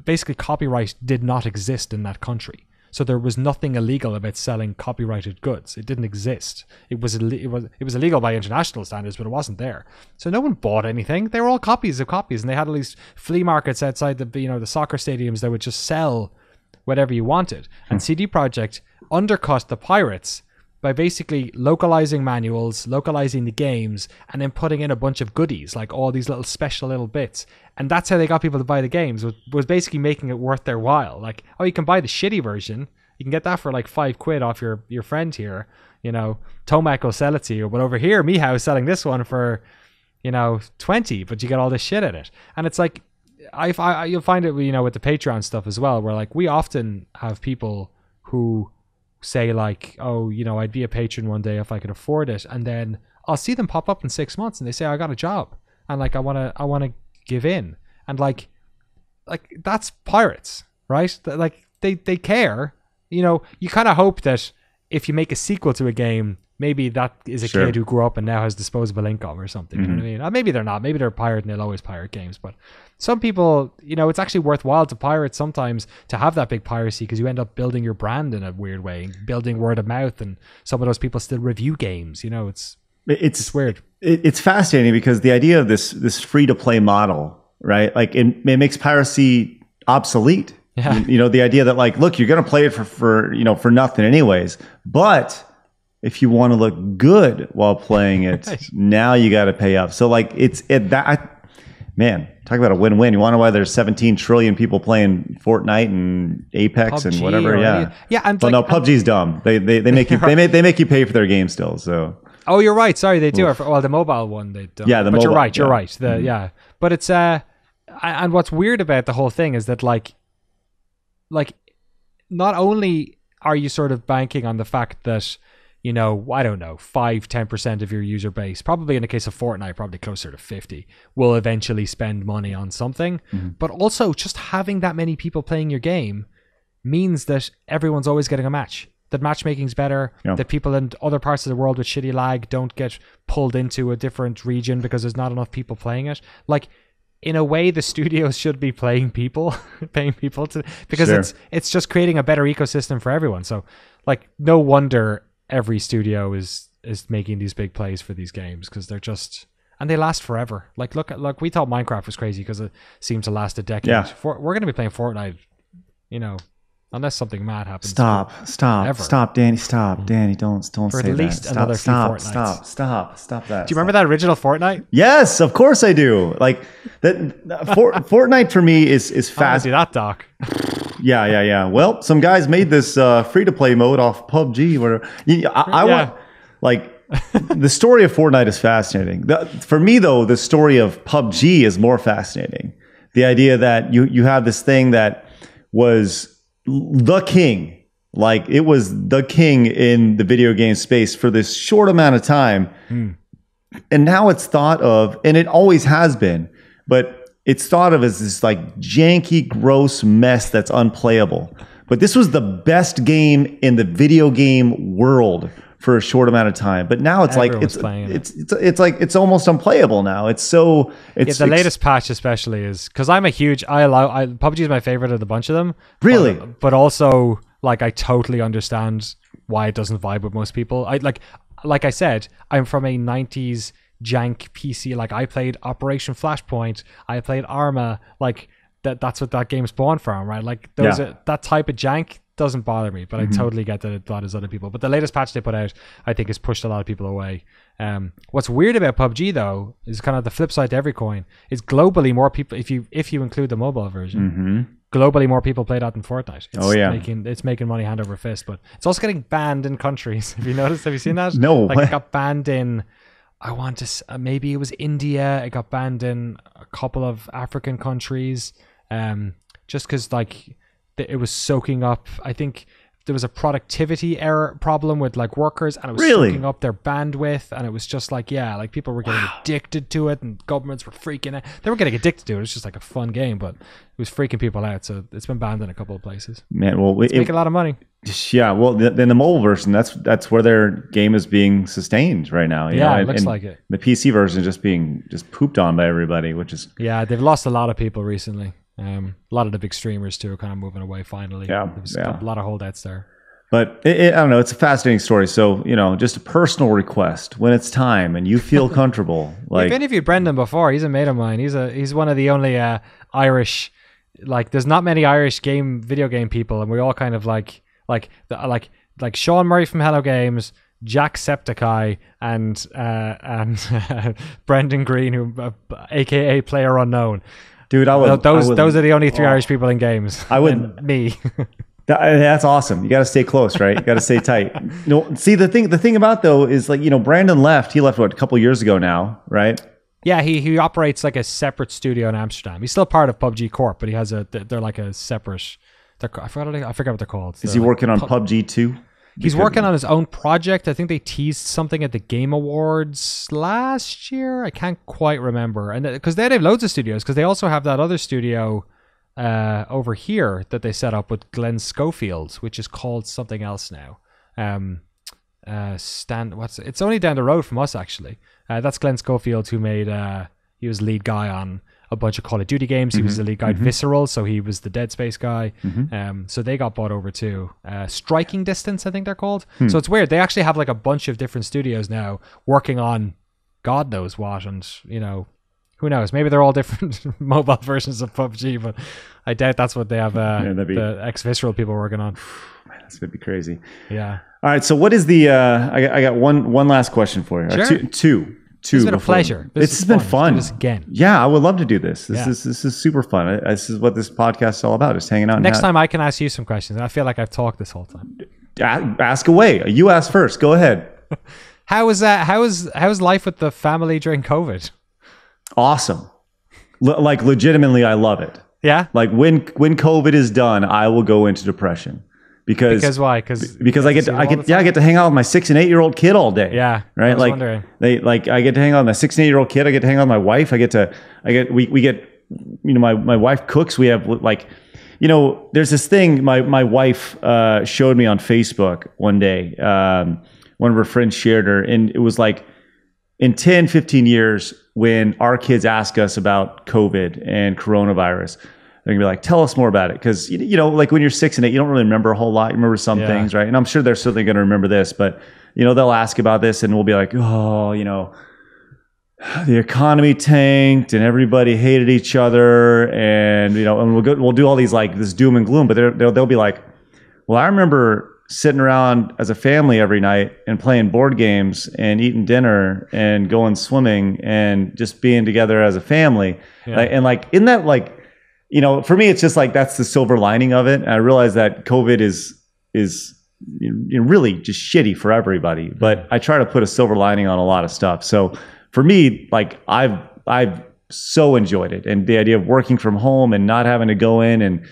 basically copyright did not exist in that country. So there was nothing illegal about selling copyrighted goods. It didn't exist. It was illegal by international standards, but it wasn't there. So no one bought anything. They were all copies of copies, and they had all these flea markets outside the soccer stadiums that would just sell whatever you wanted. And CD Projekt undercut the pirates by basically localizing manuals, localizing the games, and then putting in a bunch of goodies, like all these little special little bits. And that's how they got people to buy the games, was basically making it worth their while. Like, oh, you can buy the shitty version. You can get that for like £5 off your friend here. Tomac will sell it to you. But over here, Mihao is selling this one for, 20, but you get all this shit in it. And it's like, you'll find it, with the Patreon stuff as well, where like we often have people who say like, oh, I'd be a patron one day if I could afford it, and then I'll see them pop up in 6 months and they say, I got a job and like I want to give in, and like that's pirates, right? Like they care. You kind of hope that if you make a sequel to a game, maybe that is a kid who grew up and now has disposable income or something. You know what I mean? Maybe they're not. Maybe they're a pirate and they'll always pirate games. But some people, it's actually worthwhile to pirate sometimes, to have that big piracy, because you end up building your brand in a weird way, building word of mouth, and some of those people still review games. It's weird. It's fascinating because the idea of this free to play model, right? Like it makes piracy obsolete. Yeah. The idea that like, look, you're going to play it for nothing anyways, but if you want to look good while playing it, now you got to pay up. So like man, talk about a win-win. You want to know why there's 17 trillion people playing Fortnite and Apex PUBG and whatever? Yeah. And well, no, PUBG's dumb. They make you they make you pay for their game still. So. Oh, you're right. Sorry, they do. Well, the mobile one they don't. Yeah, but mobile. You're right. But it's and what's weird about the whole thing is that like not only are you sort of banking on the fact that, you know, I don't know, 5-10% of your user base, probably in the case of Fortnite, probably closer to 50, will eventually spend money on something. But also just having that many people playing your game means that everyone's always getting a match. That matchmaking's better, that people in other parts of the world with shitty lag don't get pulled into a different region because there's not enough people playing it. Like, in a way, the studios should be paying people to, because it's just creating a better ecosystem for everyone. So, like, no wonder every studio is making these big plays for these games, because they're just, and they last forever. Like, look, we thought Minecraft was crazy because it seemed to last a decade. Yeah. We're going to be playing Fortnite, you know, unless something mad happens. Stop, Danny, don't for say at least that. another few Fortnites. Stop that. Do you remember that original Fortnite? Yes, of course I do. Like that, Fortnite for me is fast. Do that, Doc. Yeah. Well, some guys made this free to play mode off PUBG. Whatever. I want, like, the story of Fortnite is fascinating. For me, though, the story of PUBG is more fascinating. The idea that you have this thing that was the king, like it was the king in the video game space for this short amount of time. And now it's thought of, and it always has been, but it's thought of as this like janky, gross mess that's unplayable. But this was the best game in the video game world for a short amount of time. But now it's it's almost unplayable now. The latest patch especially is, because I'm a huge PUBG is my favorite of the bunch of them. Really? But also, like, I totally understand why it doesn't vibe with most people. Like I said, I'm from a 90s jank PC. Like, I played Operation Flashpoint, I played Arma, like that's what that game spawned from, right? Like that type of jank doesn't bother me, but I totally get that it bothers other people. But the latest patch they put out, I think, has pushed a lot of people away. What's weird about PUBG though is kind of the flip side to every coin. Is globally more people, if you include the mobile version, globally more people play that than Fortnite. It's making money hand over fist, but it's also getting banned in countries. Have you noticed? Have you seen that? No. Like, it got banned in, I want to maybe it was India. It got banned in a couple of African countries, just because like it was soaking up. I think there was a productivity error problem with like workers, and it was soaking up their bandwidth, and it was just like people were getting addicted to it, and governments were freaking out. They were getting addicted to it. It was just like a fun game, but it was freaking people out. So it's been banned in a couple of places. Man, well, it's making a lot of money. Yeah, well, then the mobile version, that's where their game is being sustained right now. It looks like it. The PC version is just pooped on by everybody, which is they've lost a lot of people recently. A lot of the big streamers too are kind of moving away finally. There's a lot of holdouts there. But I don't know, it's a fascinating story. So, just a personal request, when it's time and you feel comfortable. Like, I've interviewed Brendan before. He's a mate of mine. He's one of the only Irish, like, there's not many Irish video game people, and we all kind of like Sean Murray from Hello Games, Jacksepticeye, and Brendan Green, who aka Player Unknown. Dude, those are the only three Irish people in games. I wouldn't. Me. That's awesome. You got to stay close, right? You got to stay tight. No, see, the thing about though is, like, Brandon left. He left a couple years ago now, right? Yeah, he operates like a separate studio in Amsterdam. He's still part of PUBG Corp, but they're like a separate. I forget what they're called. Is he working on PUBG too? He's working on his own project. I think they teased something at the Game Awards last year. I can't quite remember. And because they have loads of studios, because they also have that other studio over here that they set up with Glenn Schofield, which is called something else now. It's only down the road from us, actually. That's Glenn Schofield, who made he was lead guy on a bunch of Call of Duty games. He was the lead guy at Visceral, so he was the Dead Space guy. So they got bought over too. Striking Distance, I think they're called. So it's weird. They actually have like a bunch of different studios now working on God knows what, and who knows? Maybe they're all different mobile versions of PUBG, but I doubt that's what they have the ex-Visceral people working on. This would be crazy. Yeah. All right. So what is the? I got one last question for you. Sure. Two. It's been a pleasure. It's been fun. Let's do this again. Yeah, I would love to do this. This is super fun. This is what this podcast is all about. Just hanging out. Next time I can ask you some questions. I feel like I've talked this whole time. Ask away. You ask first. Go ahead. How was life with the family during COVID? Awesome. Like legitimately, I love it. Yeah. Like when COVID is done, I will go into depression. Because why? Because I get to hang out with my 6 and 8 year old kid all day. Yeah, right. I was wondering. I get to hang out with my 6 and 8 year old kid. I get to hang out with my wife. We get my wife cooks. We have there's this thing my wife showed me on Facebook one day. One of her friends shared her, and it was like in 10, 15 years when our kids ask us about COVID and coronavirus. They're gonna be like, tell us more about it. Because, like when you're 6 and 8, you don't really remember a whole lot. You remember some things, right? And I'm sure they're certainly going to remember this. But, they'll ask about this and we'll be like, oh, the economy tanked and everybody hated each other. And, and we'll do all these like this doom and gloom. But they'll be like, well, I remember sitting around as a family every night and playing board games and eating dinner and going swimming and just being together as a family. Yeah. And like, isn't that like, for me, it's just like that's the silver lining of it. And I realize that COVID is really just shitty for everybody. But I try to put a silver lining on a lot of stuff. So for me, like I've so enjoyed it, and the idea of working from home and not having to go in and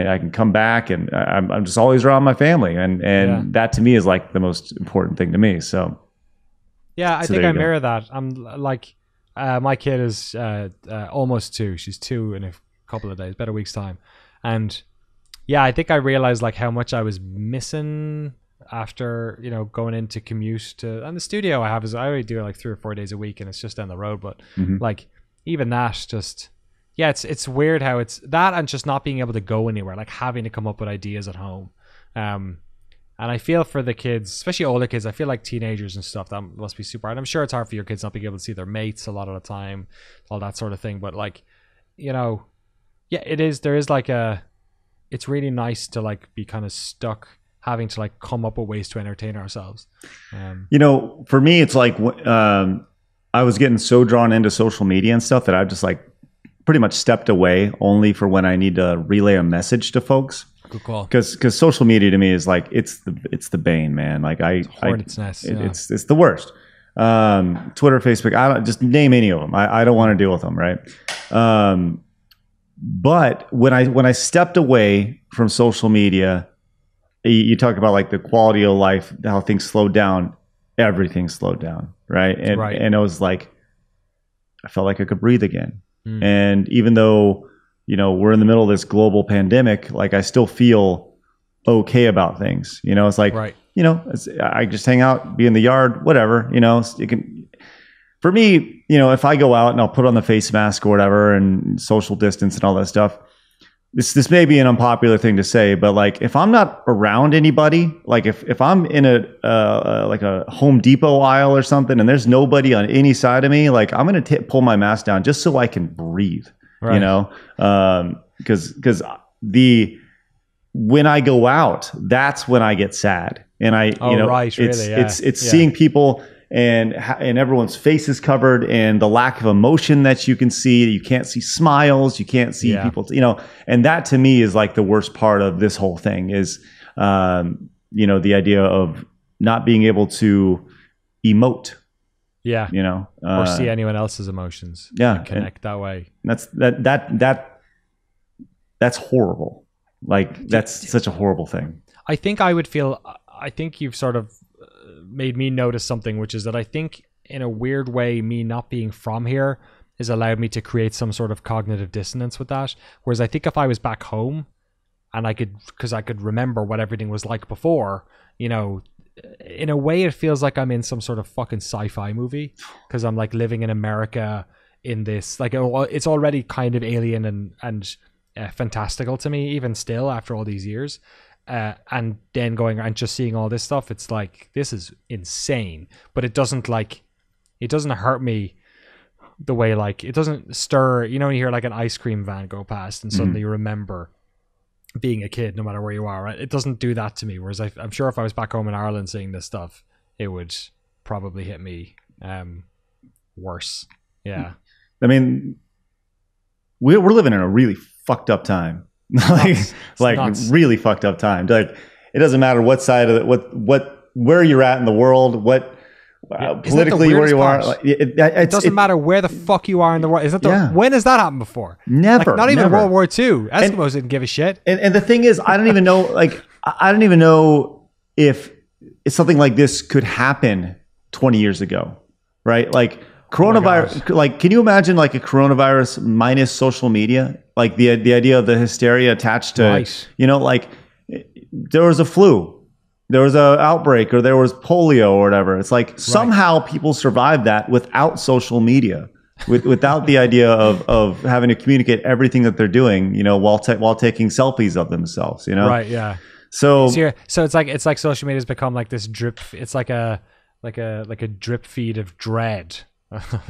I can come back and I'm just always around my family, and that to me is like the most important thing to me. So yeah, I think I mirror that. I'm like my kid is almost 2. She's 2 in a couple of days, about a week's time. And I think I realized like how much I was missing after going into commute to, and the studio I already do it like 3 or 4 days a week, and it's just down the road. But like even that, just it's weird how it's that, and just not being able to go anywhere, like having to come up with ideas at home. And I feel for the kids, especially older kids. I feel like teenagers and stuff, that must be super hard. I'm sure it's hard for your kids not being able to see their mates a lot of the time, all that sort of thing. But like it is. There is like it's really nice to like be kind of stuck having to like come up with ways to entertain ourselves. For me, it's like I was getting so drawn into social media and stuff that I've just like pretty much stepped away only for when I need to relay a message to folks. Good call. Because social media to me is like it's the bane, man. Like hornet's nest. It's the worst. Twitter, Facebook. I don't just name any of them. I don't want to deal with them, right? But when I stepped away from social media, you talk about like the quality of life, how things slowed down. Everything slowed down, right? And I was like, I felt like I could breathe again. And even though we're in the middle of this global pandemic, like I still feel okay about things. It's like I just hang out, be in the yard, whatever. It can. For me, if I go out and I'll put on the face mask or whatever and social distance and all that stuff, this may be an unpopular thing to say, but like if I'm not around anybody, like if I'm in like a Home Depot aisle or something and there's nobody on any side of me, like I'm going to pull my mask down just so I can breathe, because when I go out, that's when I get sad. And it's seeing people and everyone's face is covered, and the lack of emotion that you can see. You can't see smiles. You can't see people, and that to me is like the worst part of this whole thing is, the idea of not being able to emote. Yeah. Or see anyone else's emotions. Yeah. And connect that way. That's horrible. Like that's such a horrible thing. I think you've sort of made me notice something, which is that I think in a weird way, me not being from here has allowed me to create some sort of cognitive dissonance with that. Whereas I think if I was back home and I could remember what everything was like before, in a way it feels like I'm in some sort of fucking sci-fi movie, because I'm like living in America in this, like it's already kind of alien and fantastical to me, even still after all these years. And then going and just seeing all this stuff, it's like, this is insane, but it doesn't hurt me the way, like, it doesn't stir, when you hear like an ice cream van go past and suddenly you remember being a kid, no matter where you are, right? It doesn't do that to me. Whereas I'm sure if I was back home in Ireland seeing this stuff, it would probably hit me worse. Yeah. I mean, we're living in a really fucked up time. Nuts. Really fucked up time. Like, it doesn't matter what side of where you're at in the world, politically where you are. Like, it doesn't matter where the fuck you are in the world. When has that happened before? Never. Like, not even World War II. Eskimos didn't give a shit. And the thing is, I don't even know. Like, I don't even know if something like this could happen 20 years ago, right? Like, coronavirus. Like, can you imagine like a coronavirus minus social media? Like the idea of the hysteria attached to, like there was a flu, there was an outbreak, or there was polio or whatever. It's like somehow people survived that without social media, without the idea of having to communicate everything that they're doing, while taking selfies of themselves, Right. Yeah. So it's like social media has become like this drip. It's like a drip feed of dread.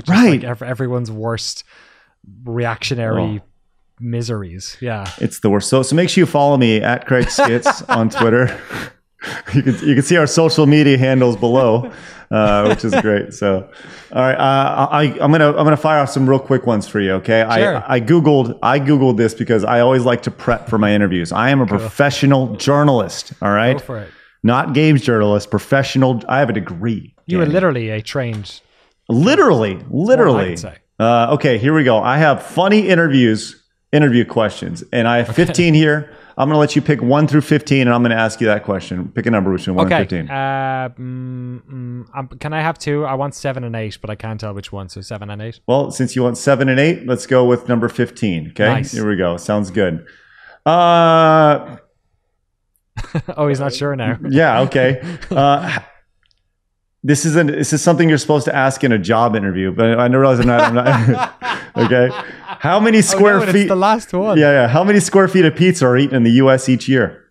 Right. Like everyone's worst reactionary miseries. Yeah. It's the worst. So make sure you follow me at CraigSkitz on Twitter. You can see our social media handles below, which is great. So, all right, I'm gonna fire off some real quick ones for you. Okay, sure. I googled this because I always like to prep for my interviews. I am a professional journalist. All right, go for it. Not games journalist, professional. I have a degree. You were literally a trained. Literally. I can say. Okay, here we go. I have funny interview questions, and I have 15 here. I'm going to let you pick 1 through 15, and I'm going to ask you that question. Pick a number between 1 and 15. Can I have 2? I want 7 and 8, but I can't tell which one. So 7 and 8. Well, since you want 7 and 8, let's go with number 15. Okay, nice. Here we go. Sounds good. Oh, he's not sure now. Yeah. Okay. This is something you're supposed to ask in a job interview, but I realize I'm not. Okay. How many square feet? It's the last one. Yeah. How many square feet of pizza are eaten in the U.S. each year?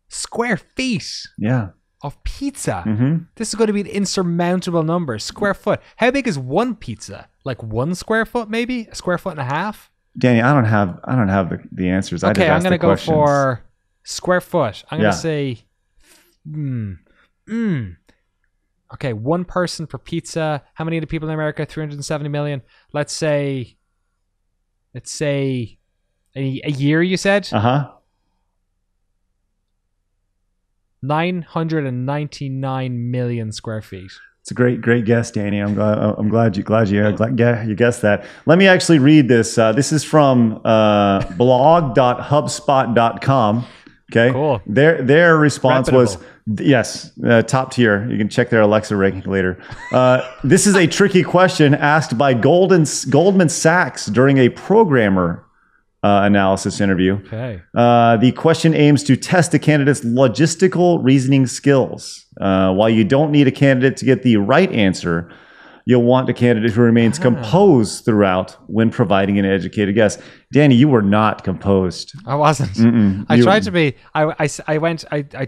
Square feet? Yeah. Of pizza? Mm-hmm. This is going to be an insurmountable number. Square foot. How big is one pizza? Like 1 square foot, maybe? A square foot and a half? Danny, I don't have the answers. Okay, I'm going to go questions. for square foot. I'm going to say, okay, 1 person per pizza. How many of the people in America? 370 million. Let's say a year, you said? Uh-huh. 999 million square feet. It's a great guess, Danny. I'm glad you guessed that. Let me actually read this. This is from blog.hubspot.com. Okay. Cool. Their response Reputable. was yes, top tier. You can check their Alexa ranking later. This is a tricky question asked by Goldman Sachs during a programmer analysis interview. Okay. The question aims to test a candidate's logistical reasoning skills. While you don't need a candidate to get the right answer, you'll want a candidate who remains composed throughout when providing an educated guess. Danny, you were not composed. I wasn't. I tried to be. I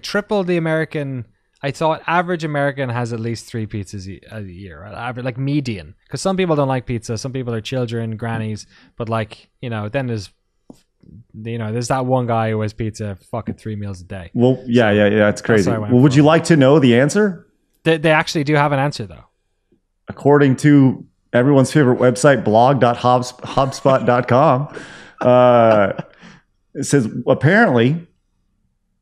tripled the American. I thought average American has at least 3 pizzas a year. Average, like median. Because some people don't like pizza. Some people are children, grannies. But then there's that one guy who has pizza fucking 3 meals a day. Well, yeah, it's crazy. Well, would you like to know the answer? They actually do have an answer, though. According to everyone's favorite website, blog.hubspot.com, it says apparently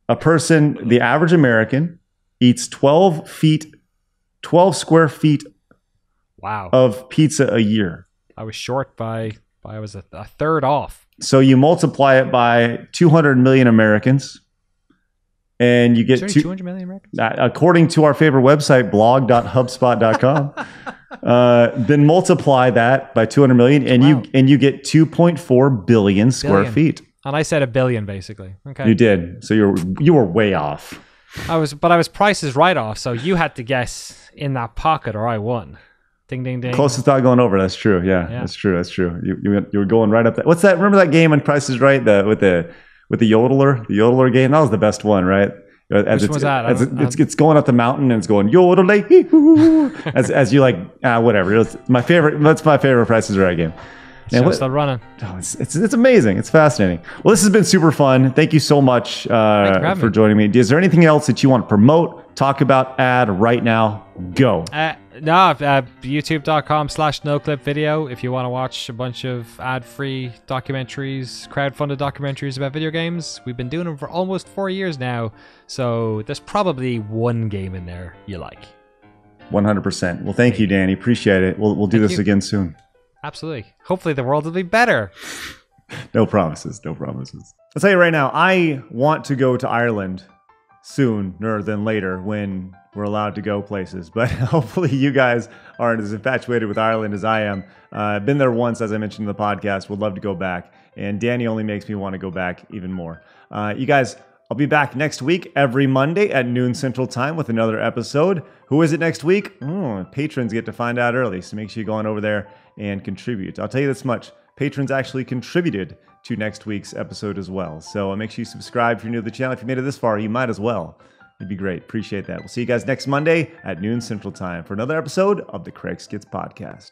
the average American, eats 12 square feet wow. of pizza a year. I was short by I was a third off. So you multiply it by 200 million Americans, and you get 200 million Americans? According to our favorite website, blog.hubspot.com, then multiply that by 200 million, and you get 2.4 billion square feet. And I said a billion, basically. Okay, you did. So you were way off. I was Price is Right off. So you had to guess in that pocket, or I won. Ding, ding, ding. Closest thought going over. That's true. Yeah. That's true. You were going right up there. What's that? Remember that game on Price is Right? With the yodeler game? That was the best one, right? Which was that? It's going up the mountain and it's going yodelay as you whatever. That's my favorite Price is Right game. Show's still running. Oh, it's amazing. It's fascinating. Well, this has been super fun. Thank you so much for joining me. Is there anything else that you want to promote, talk about, add right now? Go. YouTube.com/NoClip video if you want to watch a bunch of ad-free documentaries, crowdfunded documentaries about video games. We've been doing them for almost 4 years now, so there's probably one game in there you like. 100%. Well, thank you, Danny. Appreciate it. We'll do this again soon. Absolutely. Hopefully the world will be better. No promises. No promises. I'll tell you right now, I want to go to Ireland sooner than later when we're allowed to go places. But hopefully you guys aren't as infatuated with Ireland as I am. I've been there once, as I mentioned in the podcast. Would love to go back. And Danny only makes me want to go back even more. You guys, I'll be back next week every Monday at noon Central Time with another episode. Who is it next week? Patrons get to find out early, so make sure you go on over there and contribute. I'll tell you this much. Patrons actually contributed to next week's episode as well. So make sure you subscribe if you're new to the channel. If you made it this far, you might as well. It'd be great. Appreciate that. We'll see you guys next Monday at noon Central Time for another episode of the CraigSkitz podcast.